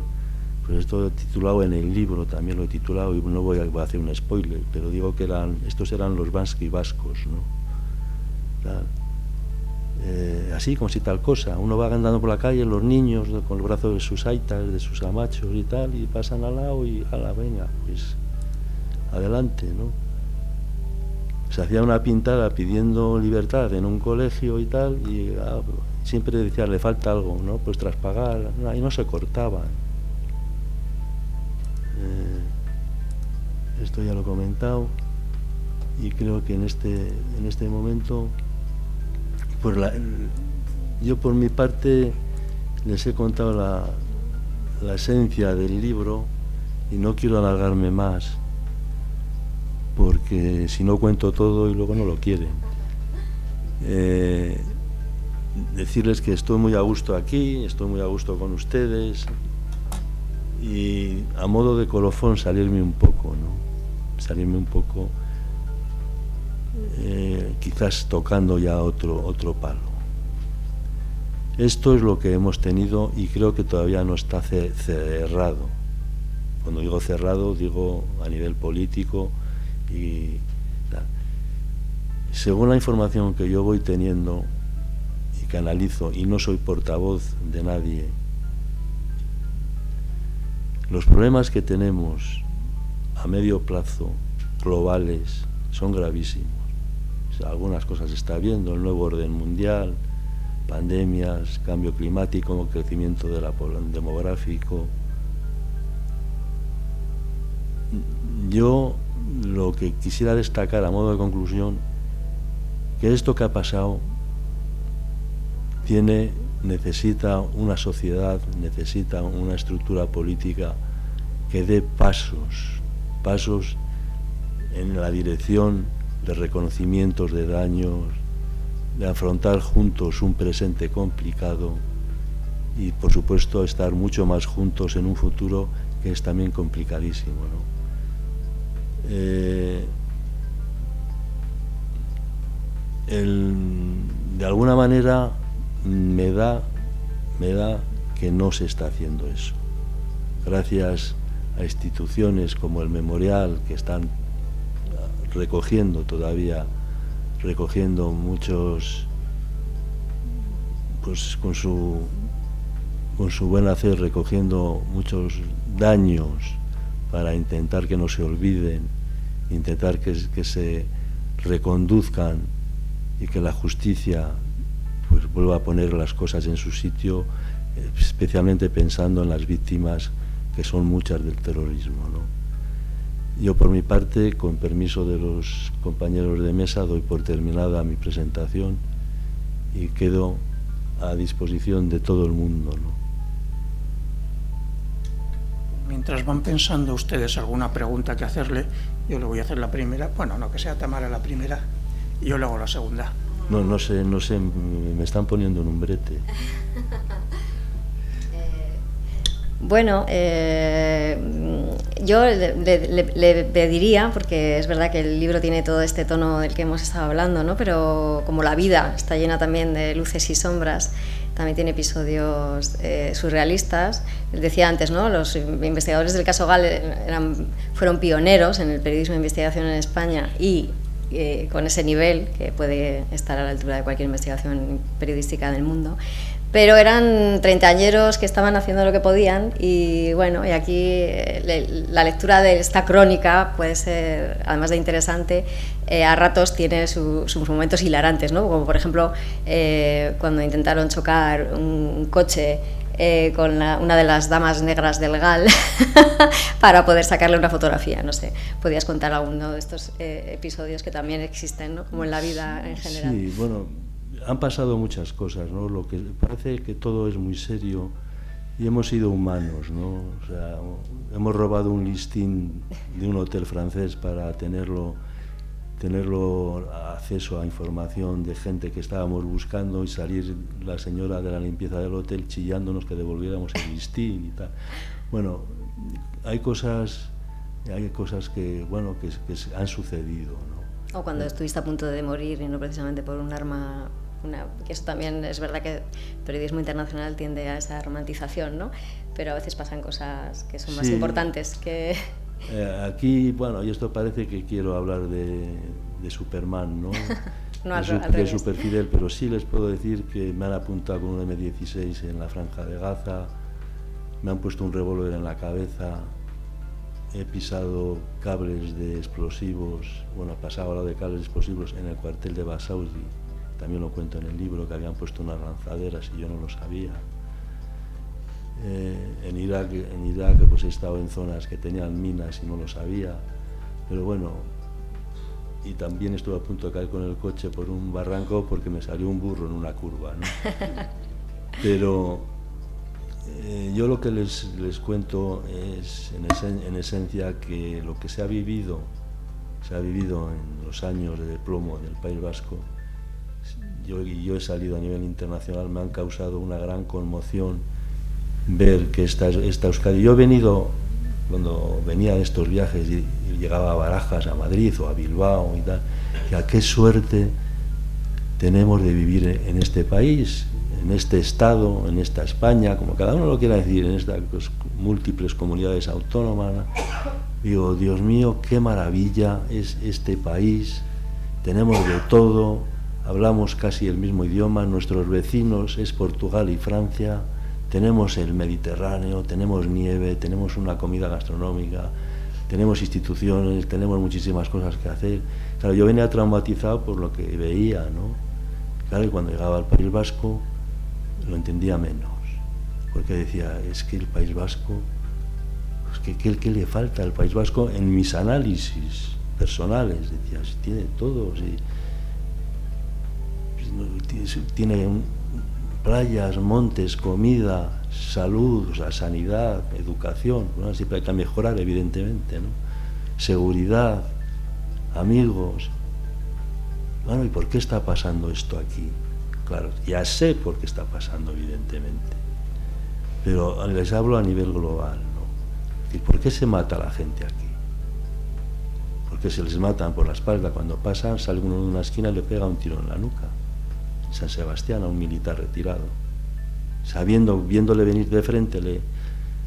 Pues esto titulado en el libro, también lo he titulado, y no voy a hacer un spoiler, pero digo que estos eran los Bansky vascos, ¿no? Así, como si tal cosa. Uno va andando por la calle, los niños con los brazos de sus aitas, de sus amachos y tal, y pasan al lado y ala, venga, pues adelante, ¿no? se hacía una pintada pidiendo libertad en un colegio y tal, y siempre decía, le falta algo, ¿no? Pues tras pagar, y no se cortaban. Esto ya lo he comentado, y creo que en este momento, pues yo por mi parte les he contado la esencia del libro, y no quiero alargarme más, porque si no cuento todo y luego no lo quieren. Decirles que estoy muy a gusto aquí, estoy muy a gusto con ustedes, y a modo de colofón salirme un poco, ¿no? Salirme un poco, quizás tocando ya otro palo. Esto es lo que hemos tenido, y creo que todavía no está cerrado. Cuando digo cerrado, digo a nivel político y tal. Según la información que yo voy teniendo y que analizo, y no soy portavoz de nadie, los problemas que tenemos a medio plazo, globales, son gravísimos. O sea, algunas cosas se está viendo, el nuevo orden mundial, pandemias, cambio climático, crecimiento de la población demográfico. Yo lo que quisiera destacar a modo de conclusión, que esto que ha pasado necesita una sociedad, necesita una estructura política que dé pasos en la dirección de reconocimientos de daños, de afrontar juntos un presente complicado y, por supuesto, estar mucho más juntos en un futuro que es también complicadísimo, ¿no? De alguna manera me da que no se está haciendo eso. Gracias a instituciones como el Memorial, que están recogiendo muchos, pues con su buen hacer, recogiendo muchos daños para intentar que no se olviden, intentar que se reconduzcan y que la justicia pues vuelva a poner las cosas en su sitio, especialmente pensando en las víctimas, que son muchas del terrorismo, ¿no? Yo, por mi parte, con permiso de los compañeros de mesa, doy por terminada mi presentación y quedo a disposición de todo el mundo, ¿no? Mientras van pensando ustedes alguna pregunta que hacerle, yo le voy a hacer la primera. Bueno, no, que sea Tamara la primera y yo le hago la segunda. No sé, me están poniendo en un brete. Bueno, yo le pediría, porque es verdad que el libro tiene todo este tono del que hemos estado hablando, ¿no? Pero como la vida está llena también de luces y sombras, también tiene episodios surrealistas. Decía antes, ¿no? Los investigadores del caso Gall fueron pioneros en el periodismo de investigación en España y con ese nivel que puede estar a la altura de cualquier investigación periodística del mundo. Pero eran treintañeros que estaban haciendo lo que podían y bueno, y aquí la lectura de esta crónica puede ser, además de interesante, a ratos tiene sus momentos hilarantes, ¿no? Como por ejemplo cuando intentaron chocar un coche con una de las damas negras del GAL para poder sacarle una fotografía, no sé, podías contar alguno de estos episodios que también existen, ¿no? Como en la vida en general. Sí, bueno, han pasado muchas cosas, ¿no? Lo que parece que todo es muy serio y hemos sido humanos, ¿no? O sea, hemos robado un listín de un hotel francés para tenerlo acceso a información de gente que estábamos buscando y salir la señora de la limpieza del hotel chillándonos que devolviéramos el listín y tal. Bueno, hay cosas que, bueno, que han sucedido, ¿no? O cuando estuviste a punto de morir y no precisamente por un arma, que eso también es verdad que el periodismo internacional tiende a esa romantización, ¿no? Pero a veces pasan cosas que son más importantes que... Aquí, bueno, y esto parece que quiero hablar de Superman, ¿no? No, de Super Fidel, pero sí les puedo decir que me han apuntado con un M16 en la Franja de Gaza, me han puesto un revólver en la cabeza, he pisado cables de explosivos, bueno, pasaba al lado de cables de explosivos en el cuartel de Basauri, también lo cuento en el libro, que habían puesto unas lanzaderas y yo no lo sabía. En Irak pues he estado en zonas que tenían minas y no lo sabía, pero bueno, y también estuve a punto de caer con el coche por un barranco porque me salió un burro en una curva, ¿no? Pero yo lo que les cuento es en esencia que lo que se ha vivido en los años de plomo del País Vasco, yo he salido a nivel internacional, me han causado una gran conmoción ver que esta Euskadi. Yo he venido, cuando venía de estos viajes y llegaba a Barajas, a Madrid o a Bilbao y tal, y a qué suerte tenemos de vivir en este país, en este Estado, en esta España, como cada uno lo quiera decir, en estas múltiples comunidades autónomas, ¿no? Digo, Dios mío, qué maravilla es este país, tenemos de todo, hablamos casi el mismo idioma, nuestros vecinos es Portugal y Francia, tenemos el Mediterráneo, tenemos nieve, tenemos una comida gastronómica, tenemos instituciones, tenemos muchísimas cosas que hacer. Claro, yo venía traumatizado por lo que veía, ¿no? Claro, y cuando llegaba al País Vasco lo entendía menos, porque decía, es que el País Vasco, pues ¿qué le falta al País Vasco? En mis análisis personales, decía, si tiene todo, si tiene playas, montes, comida, salud, o sea, sanidad, educación, bueno, siempre hay que mejorar, evidentemente, ¿no? Seguridad, amigos. Bueno, ¿y por qué está pasando esto aquí? Claro, ya sé por qué está pasando, evidentemente, pero les hablo a nivel global, ¿no? Es decir, ¿por qué se mata a la gente aquí? Porque se les matan por la espalda, cuando pasan, sale uno de una esquina y le pega un tiro en la nuca. San Sebastián, a un militar retirado, viéndole venir de frente,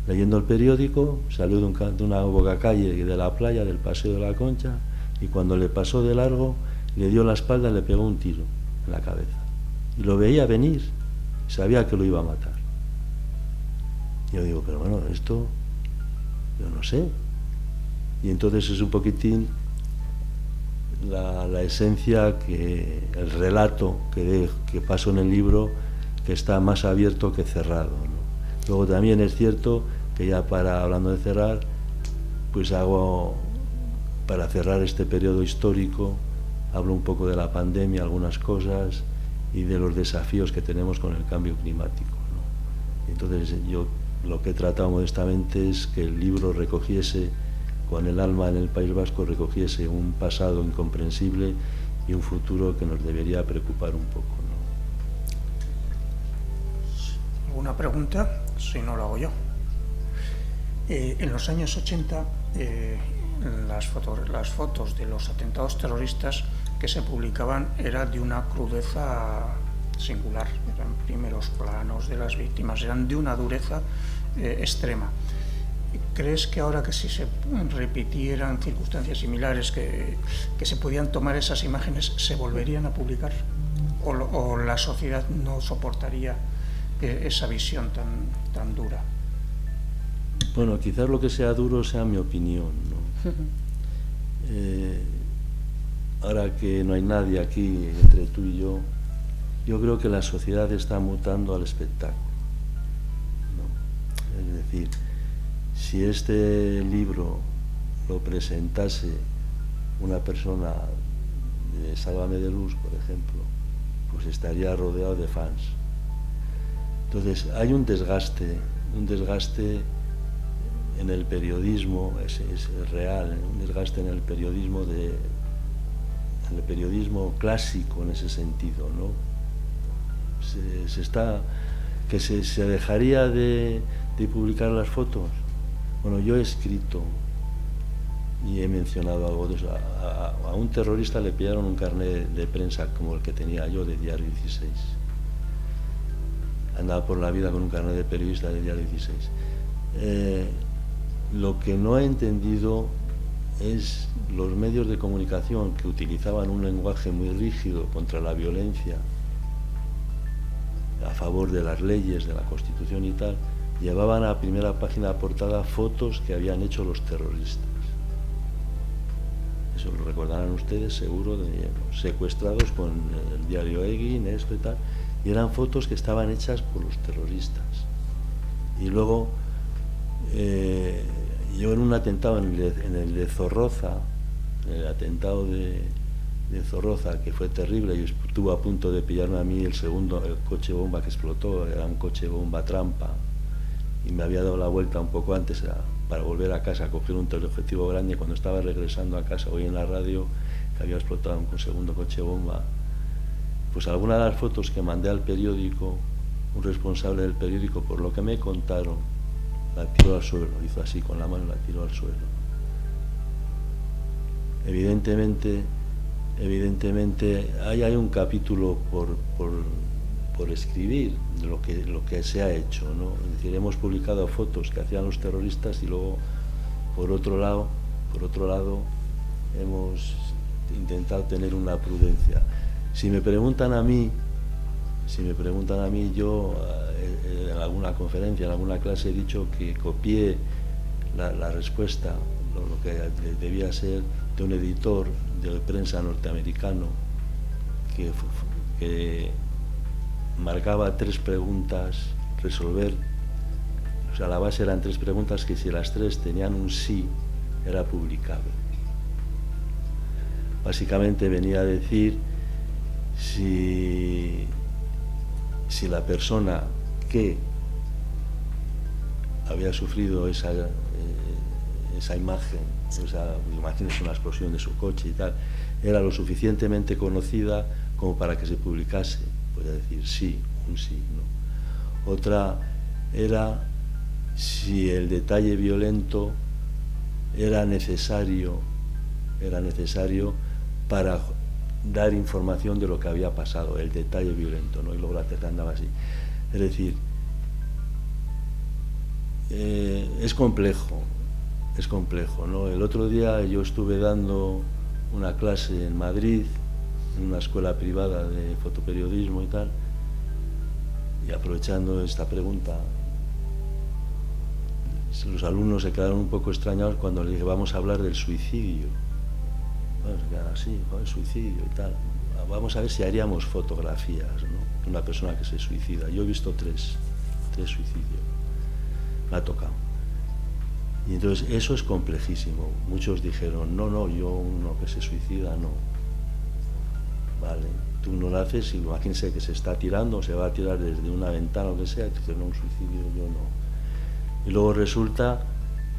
leyendo el periódico, salió de una bocacalle de la playa, del Paseo de la Concha, y cuando le pasó de largo, le dio la espalda y le pegó un tiro en la cabeza. Y lo veía venir, sabía que lo iba a matar. Yo digo, pero bueno, esto, yo no sé. Y entonces es un poquitín la esencia, el relato que paso en el libro, que está más abierto que cerrado, ¿no? Luego también es cierto que ya hablando de cerrar, pues para cerrar este periodo histórico, hablo un poco de la pandemia, algunas cosas, y de los desafíos que tenemos con el cambio climático, ¿no? Entonces yo lo que he tratado modestamente es que el libro recogiese, con el alma en el País Vasco, recogiese un pasado incomprensible y un futuro que nos debería preocupar un poco, ¿no? ¿Alguna pregunta? Si no, lo hago yo. En los años 80, las fotos de los atentados terroristas que se publicaban eran de una crudeza singular, eran primeros planos de las víctimas, eran de una dureza extrema. ¿Crees que ahora, que si se repitieran circunstancias similares, que se podían tomar esas imágenes, se volverían a publicar? ¿O la sociedad no soportaría esa visión tan dura? Bueno, quizás lo que sea duro sea mi opinión, ¿no? Ahora que no hay nadie aquí entre tú y yo creo que la sociedad está mutando al espectáculo, ¿no? Es decir, si este libro lo presentase una persona de Sálvame de Luz, por ejemplo, pues estaría rodeado de fans. Entonces hay un desgaste en el periodismo, es real, un desgaste en el periodismo clásico en ese sentido, ¿no? Se dejaría de publicar las fotos. Bueno, yo he escrito y he mencionado algo de eso. A un terrorista le pillaron un carnet de prensa como el que tenía yo, de Diario 16. Andaba por la vida con un carnet de periodista de Diario 16. Lo que no he entendido es los medios de comunicación que utilizaban un lenguaje muy rígido contra la violencia, a favor de las leyes, de la Constitución y tal, llevaban a primera página portada fotos que habían hecho los terroristas. Eso lo recordarán ustedes seguro, secuestrados con el diario Egin, esto y tal, y eran fotos que estaban hechas por los terroristas. Y luego yo en un atentado en el de Zorroza, el atentado de Zorroza, que fue terrible, y estuvo a punto de pillarme a mí el coche bomba que explotó, era un coche bomba trampa, y me había dado la vuelta un poco antes para volver a casa a coger un teleobjetivo grande. Cuando estaba regresando a casa, oí en la radio que había explotado un segundo coche bomba. Pues alguna de las fotos que mandé al periódico, un responsable del periódico, por lo que me contaron, la tiró al suelo, hizo así con la mano, la tiró al suelo. Evidentemente ahí hay un capítulo por escribir de lo que se ha hecho, ¿no? Es decir, hemos publicado fotos que hacían los terroristas y luego por otro lado hemos intentado tener una prudencia. Si me preguntan a mí, yo en alguna conferencia, en alguna clase he dicho que copié la respuesta, lo que debía ser de un editor de prensa norteamericano que marcaba 3 preguntas, resolver, o sea, la base eran 3 preguntas que si las 3 tenían un sí, era publicable. Básicamente venía a decir si la persona que había sufrido esa imagen, imagínense una explosión de su coche y tal, era lo suficientemente conocida como para que se publicase. Podía decir sí, un sí, no. Otra era si el detalle violento era necesario para dar información de lo que había pasado, el detalle violento, ¿no? Y luego la tercera andaba así. Es decir, es complejo, ¿no? El otro día yo estuve dando una clase en Madrid, en una escuela privada de fotoperiodismo y tal, y aprovechando esta pregunta, los alumnos se quedaron un poco extrañados cuando les dije vamos a hablar del suicidio. Bueno, se quedan así, el suicidio y tal. Vamos a ver si haríamos fotografías, ¿no? De una persona que se suicida. Yo he visto tres suicidios. Me ha tocado. Y entonces eso es complejísimo. Muchos dijeron, no, yo uno que se suicida, no. Vale, tú no lo haces, imagínense que se está tirando, o se va a tirar desde una ventana o lo que sea, y te dice, no, un suicidio, yo no. Y luego resulta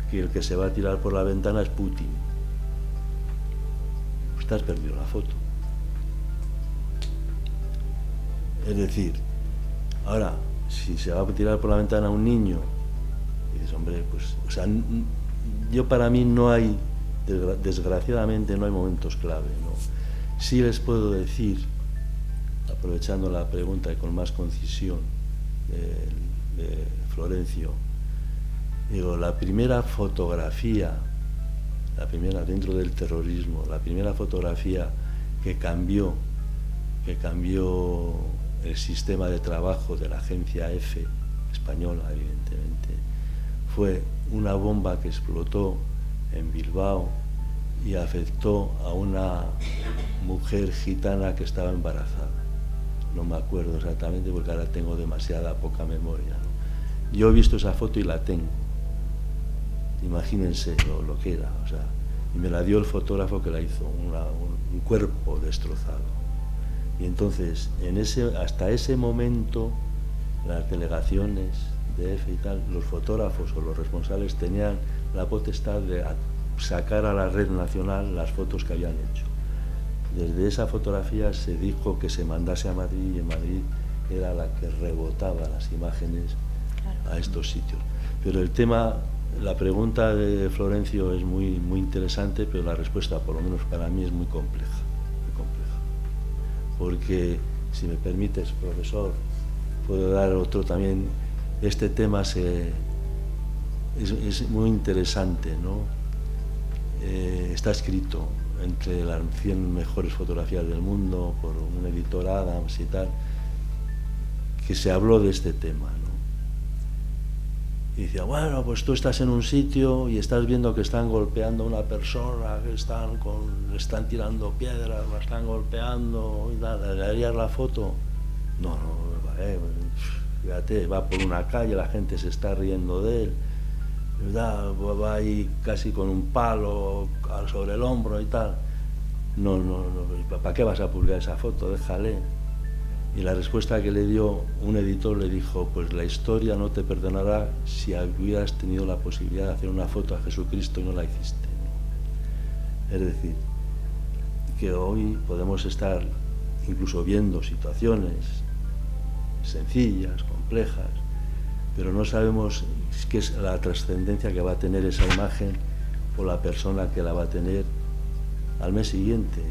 que el que se va a tirar por la ventana es Putin. Pues te has perdido la foto. Es decir, ahora, si se va a tirar por la ventana un niño, dices, hombre, pues, o sea, yo para mí no hay, desgraciadamente no hay momentos clave, ¿no? Sí les puedo decir, aprovechando la pregunta y con más concisión de Florencio, digo, la primera fotografía, dentro del terrorismo, la primera fotografía que cambió el sistema de trabajo de la agencia EFE española, evidentemente, fue una bomba que explotó en Bilbao y afectó a una mujer gitana que estaba embarazada. No me acuerdo exactamente porque ahora tengo demasiada poca memoria, ¿no? Yo he visto esa foto y la tengo. Imagínense lo que era, o sea, y me la dio el fotógrafo que la hizo, un cuerpo destrozado. Y entonces, hasta ese momento, las delegaciones de EFE y tal, los fotógrafos o los responsables tenían la potestad de sacar a la red nacional las fotos que habían hecho. Desde esa fotografía se dijo que se mandase a Madrid y en Madrid era la que rebotaba las imágenes a estos sitios. Pero el tema, la pregunta de Florencio es muy interesante, pero la respuesta, por lo menos para mí, es muy compleja. Porque, si me permites, profesor, puedo dar otro también. Este tema es muy interesante, ¿no? Está escrito entre las 100 mejores fotografías del mundo por un editor, Adams y tal, que se habló de este tema, Y decía, bueno, pues tú estás en un sitio y estás viendo que están golpeando a una persona, que le están tirando piedras, la están golpeando, y ¿le harías la foto? No, fíjate, va por una calle, la gente se está riendo de él, ¿verdad? Va ahí casi con un palo sobre el hombro y tal. No, ¿para qué vas a publicar esa foto? Déjale. Y la respuesta que le dio un editor le dijo, pues la historia no te perdonará si hubieras tenido la posibilidad de hacer una foto a Jesucristo y no la hiciste, ¿no? Es decir, que hoy podemos estar incluso viendo situaciones sencillas, complejas, pero no sabemos qué es la trascendencia que va a tener esa imagen o la persona que la va a tener al mes siguiente.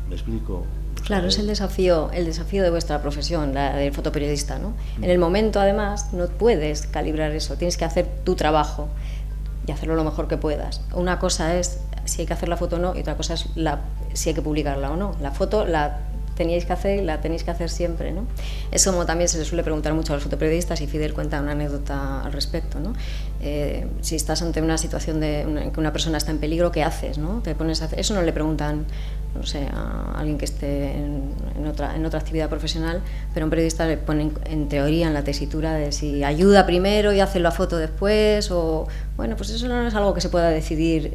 ¿Me explico? Claro, es el desafío de vuestra profesión, la del fotoperiodista, ¿no? En el momento, además, no puedes calibrar eso, tienes que hacer tu trabajo y hacerlo lo mejor que puedas. Una cosa es si hay que hacer la foto o no, y otra cosa es si hay que publicarla o no. La foto la teníais que hacer y la tenéis que hacer siempre, ¿no? Es como también se le suele preguntar mucho a los fotoperiodistas, y Fidel cuenta una anécdota al respecto, ¿no? Si estás ante una situación en que una persona está en peligro, ¿qué haces, no? Te pones a hacer, eso no le preguntan, no sé, a alguien que esté en otra actividad profesional, pero a un periodista le ponen en teoría en la tesitura de si ayuda primero y hace la foto después, o bueno, pues eso no es algo que se pueda decidir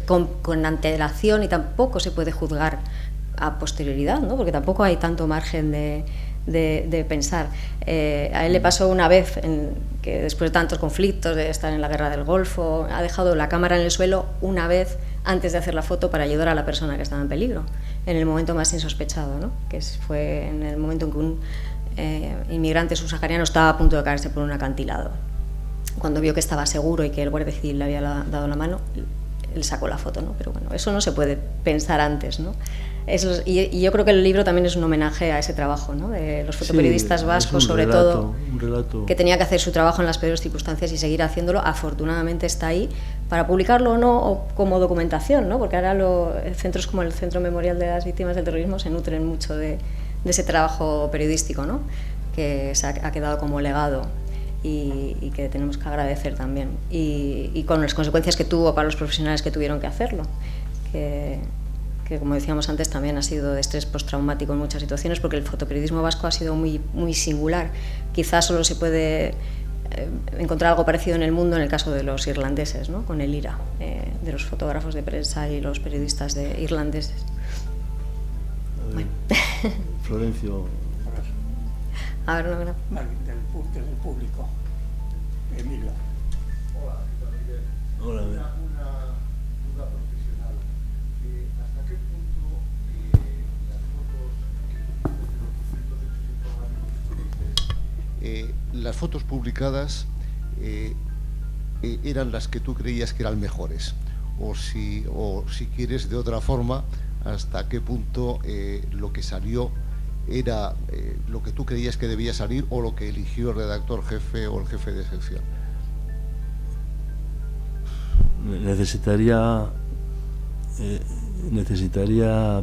con antelación, y tampoco se puede juzgar a posterioridad, ¿no? Porque tampoco hay tanto margen de pensar. A él le pasó una vez que después de tantos conflictos, de estar en la guerra del Golfo, ha dejado la cámara en el suelo una vez antes de hacer la foto para ayudar a la persona que estaba en peligro, en el momento más insospechado, ¿no? Que fue en el momento en que un inmigrante subsahariano estaba a punto de caerse por un acantilado. Cuando vio que estaba seguro y que el guardia civil le había dado la mano, él sacó la foto, ¿no? Pero bueno, eso no se puede pensar antes, ¿no? Y yo creo que el libro también es un homenaje a ese trabajo, ¿no? De los fotoperiodistas vascos, sobre todo, que tenía que hacer su trabajo en las peores circunstancias y seguir haciéndolo. Afortunadamente está ahí para publicarlo o no, o como documentación, ¿no? Porque ahora centros como el Centro Memorial de las Víctimas del Terrorismo se nutren mucho de ese trabajo periodístico, ¿no? Que se ha quedado como legado y que tenemos que agradecer también. Y con las consecuencias que tuvo para los profesionales que tuvieron que hacerlo, que como decíamos antes también ha sido de estrés postraumático en muchas situaciones, porque el fotoperiodismo vasco ha sido muy, muy singular. Quizás solo se puede encontrar algo parecido en el mundo en el caso de los irlandeses, ¿no? Con el IRA, de los fotógrafos de prensa y los periodistas irlandeses. Bueno. Florencio. A ver, desde el público. Emilio. Hola, ¿qué tal, Miguel? Hola. Una duda profesional. ¿Hasta qué punto las fotos publicadas eran las que tú creías que eran mejores? O si quieres de otra forma, ¿hasta qué punto lo que salió era lo que tú creías que debía salir, o lo que eligió el redactor jefe o el jefe de sección? Necesitaría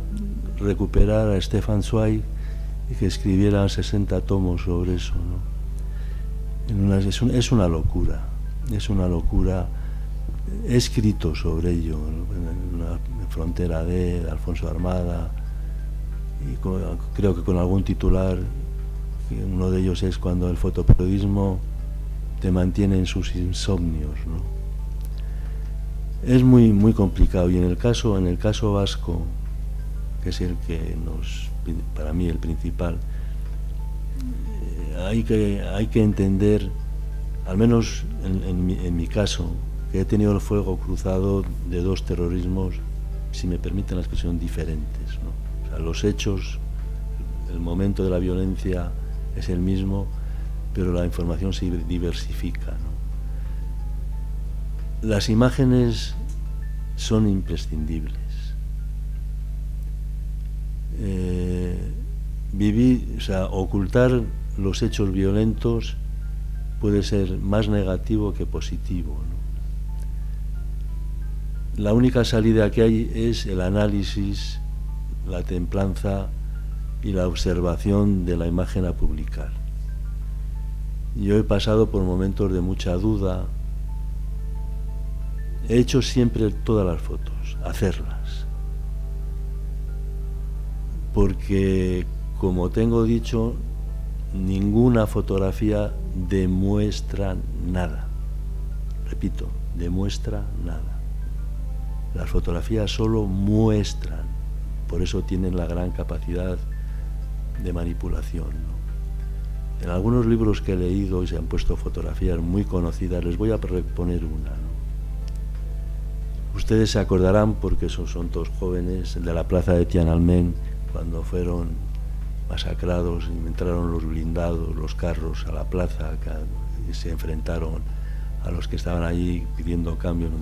recuperar a Stefan Zweig y que escribiera 60 tomos sobre eso, ¿no? Es una locura, He escrito sobre ello, ¿no? En una Frontera de Alfonso Armada, y creo que con algún titular, uno de ellos es cuando el fotoperiodismo te mantiene en sus insomnios, ¿no? Es muy, muy complicado, y en el caso vasco, que es el que para mí el principal, hay que entender, al menos en mi caso, que he tenido el fuego cruzado de dos terrorismos, si me permiten la expresión, diferentes, ¿no? O sea, los hechos, el momento de la violencia es el mismo, pero la información se diversifica, ¿no? Las imágenes son imprescindibles. Ocultar los hechos violentos puede ser más negativo que positivo, ¿no? La única salida que hay es el análisis, la templanza y la observación de la imagen a publicar. yo he pasado por momentos de mucha duda. He hecho siempre todas las fotos, hacerlas. Porque, como tengo dicho, ninguna fotografía demuestra nada. Repito, demuestra nada. Las fotografías solo muestran, por eso tienen la gran capacidad de manipulación, ¿no? En algunos libros que he leído y se han puesto fotografías muy conocidas, les voy a proponer una, ¿no? Ustedes se acordarán, porque son todos jóvenes, de la plaza de Tiananmen, cuando fueron masacrados y entraron los blindados, los carros a la plaza y se enfrentaron a los que estaban allí pidiendo cambio, ¿no?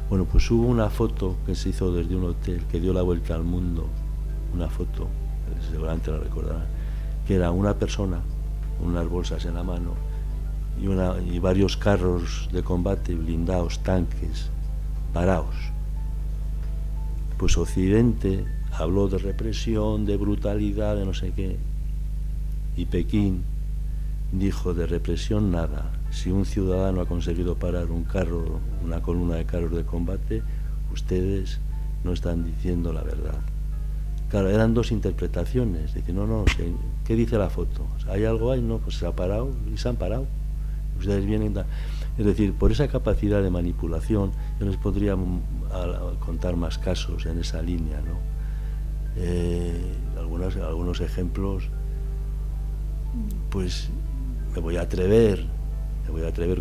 Bueno, pues hubo una foto que se hizo desde un hotel que dio la vuelta al mundo, una foto, seguramente la recordarán, que era una persona, unas bolsas en la mano y varios carros de combate blindados, tanques, parados. Pues Occidente habló de represión, de brutalidad, de no sé qué, y Pekín dijo: de represión nada. Si un ciudadano ha conseguido parar un carro, una columna de carros de combate, ustedes no están diciendo la verdad. Claro, eran dos interpretaciones. Dicen, no, ¿qué dice la foto? ¿Hay algo ahí? No, pues se ha parado y se han parado. Ustedes vienen... Es decir, por esa capacidad de manipulación, yo les podría contar más casos en esa línea, ¿no? Algunos ejemplos, pues me voy a atrever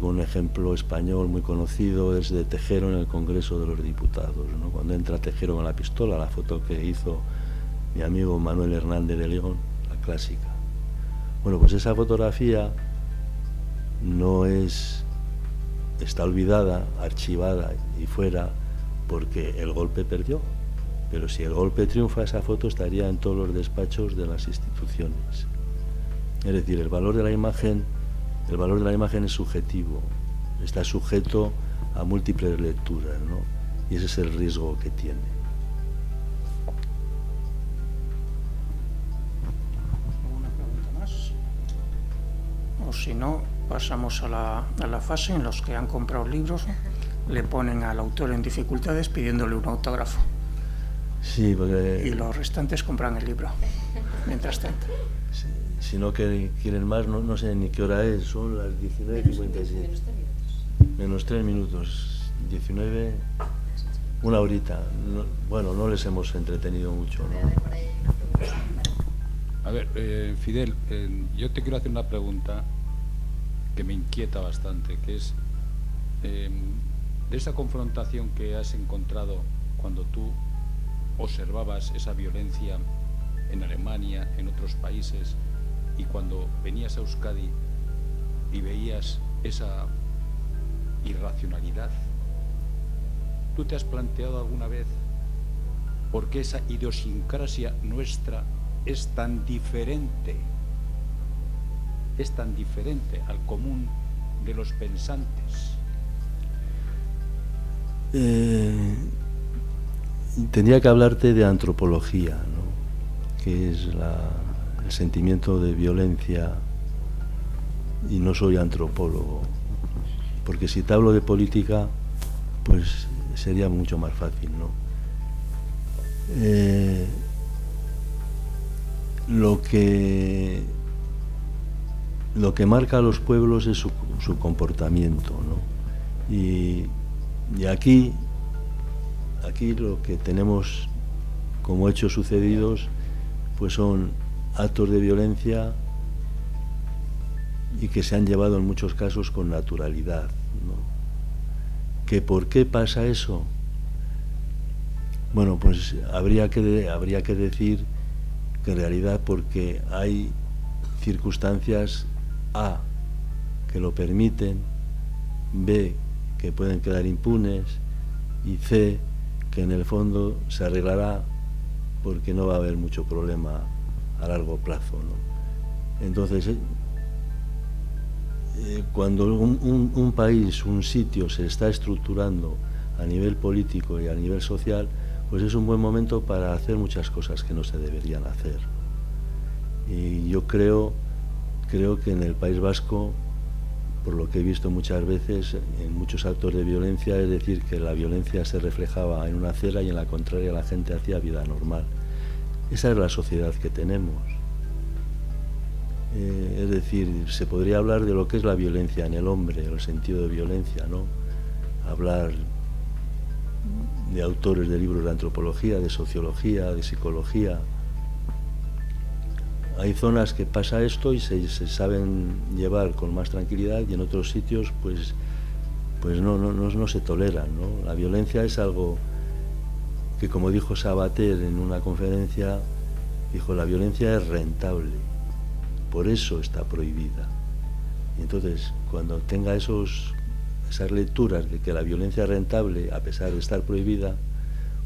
con un ejemplo español muy conocido, es de Tejero en el Congreso de los Diputados, ¿no? Cuando entra Tejero con la pistola, la foto que hizo mi amigo Manuel Hernández de León, la clásica. Bueno, pues esa fotografía está olvidada, archivada y fuera, porque el golpe perdió. Pero si el golpe triunfa, esa foto estaría en todos los despachos de las instituciones. Es decir, el valor de la imagen es subjetivo, está sujeto a múltiples lecturas, ¿no? Y ese es el riesgo que tiene. ¿Alguna pregunta más? O si no, pasamos a la fase en los que han comprado libros, le ponen al autor en dificultades pidiéndole un autógrafo. Sí, porque... Y los restantes compran el libro, mientras tanto. Sí, si no quieren más, no sé ni qué hora es, son las 19:57. Menos 3 minutos. 19, una horita. Bueno, no les hemos entretenido mucho, ¿no? A ver, Fidel, yo te quiero hacer una pregunta que me inquieta bastante, que es de esa confrontación que has encontrado cuando tú observabas esa violencia en Alemania, en otros países, y cuando venías a Euskadi y veías esa irracionalidad, ¿tú te has planteado alguna vez por qué esa idiosincrasia nuestra es tan diferente al común de los pensantes? Tendría que hablarte de antropología, ¿no? Que es el sentimiento de violencia, y no soy antropólogo, porque si te hablo de política, pues sería mucho más fácil, ¿no? Lo que marca a los pueblos es su comportamiento, ¿no? Y aquí lo que tenemos como hechos sucedidos, pues son actos de violencia y que se han llevado en muchos casos con naturalidad, ¿no? ¿Que por qué pasa eso? Bueno, pues habría que decir que en realidad porque hay circunstancias A, que lo permiten, B, que pueden quedar impunes, y C, que en el fondo se arreglará porque no va a haber mucho problema a largo plazo, ¿no? Entonces, cuando un país, un sitio se está estructurando a nivel político y a nivel social, pues es un buen momento para hacer muchas cosas que no se deberían hacer. Y yo creo que en el País Vasco por lo que he visto muchas veces en muchos actos de violencia, es decir, que la violencia se reflejaba en una acera y en la contraria la gente hacía vida normal. Esa es la sociedad que tenemos. Es decir, se podría hablar de lo que es la violencia en el hombre, el sentido de violencia, ¿no? Hablar de autores de libros de antropología, de sociología, de psicología. Hay zonas que pasa esto y se saben llevar con más tranquilidad, y en otros sitios pues no se toleran, ¿no? La violencia es algo que, como dijo Sabater en una conferencia, dijo: la violencia es rentable, por eso está prohibida. Y entonces, cuando tenga esas lecturas de que la violencia es rentable a pesar de estar prohibida,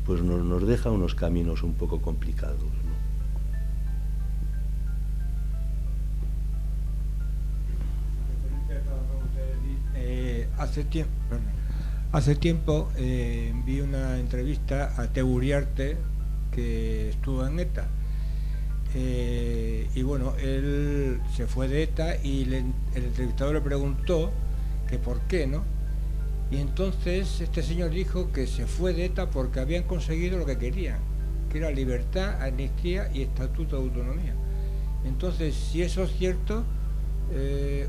pues nos deja unos caminos un poco complicados, ¿no? Hace tiempo vi una entrevista a Teo Uriarte, que estuvo en ETA, y bueno, él se fue de ETA y el entrevistador le preguntó que por qué, ¿no? Y entonces este señor dijo que se fue de ETA porque habían conseguido lo que querían, que era libertad, amnistía y estatuto de autonomía. Entonces, si eso es cierto,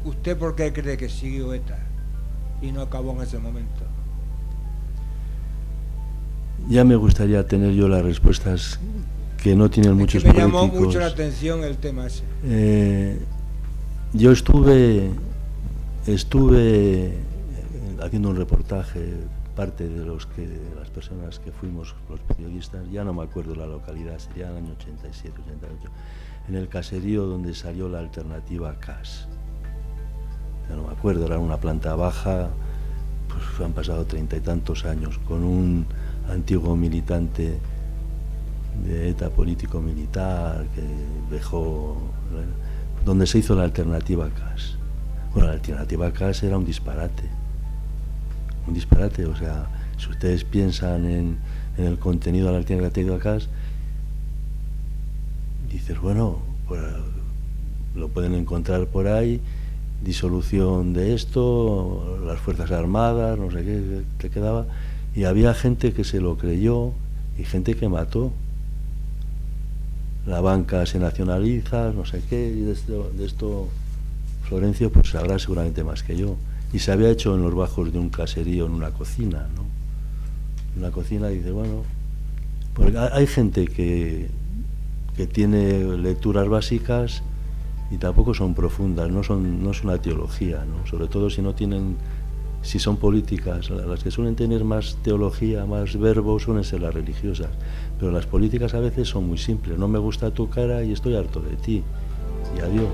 ¿usted por qué cree que siguió ETA y no acabó en ese momento? Ya me gustaría tener yo las respuestas que no tienen muchos políticos. Me llamó mucho la atención el tema ese. Yo estuve haciendo un reportaje, parte de las personas que fuimos los periodistas, ya no me acuerdo la localidad, sería el año 87, 88, en el caserío donde salió la alternativa CAS. Ya no me acuerdo, era una planta baja, pues han pasado 30 y tantos años, con un antiguo militante de ETA, político militar, que dejó, donde se hizo la alternativa CAS. Bueno, la alternativa CAS era un disparate, o sea, si ustedes piensan en el contenido de la alternativa CAS, dices, bueno, pues lo pueden encontrar por ahí, disolución de esto, las Fuerzas Armadas, no sé qué, te quedaba, y había gente que se lo creyó y gente que mató. La banca se nacionaliza, no sé qué, y de esto Florencio pues sabrá seguramente más que yo. Y se había hecho en los bajos de un caserío, en una cocina, ¿no? En una cocina, y dice, bueno, porque hay gente que tiene lecturas básicas y tampoco son profundas, no es una teología, ¿no? Sobre todo si son políticas. Las que suelen tener más teología, más verbo, suelen ser las religiosas, pero las políticas a veces son muy simples: no me gusta tu cara y estoy harto de ti, y adiós.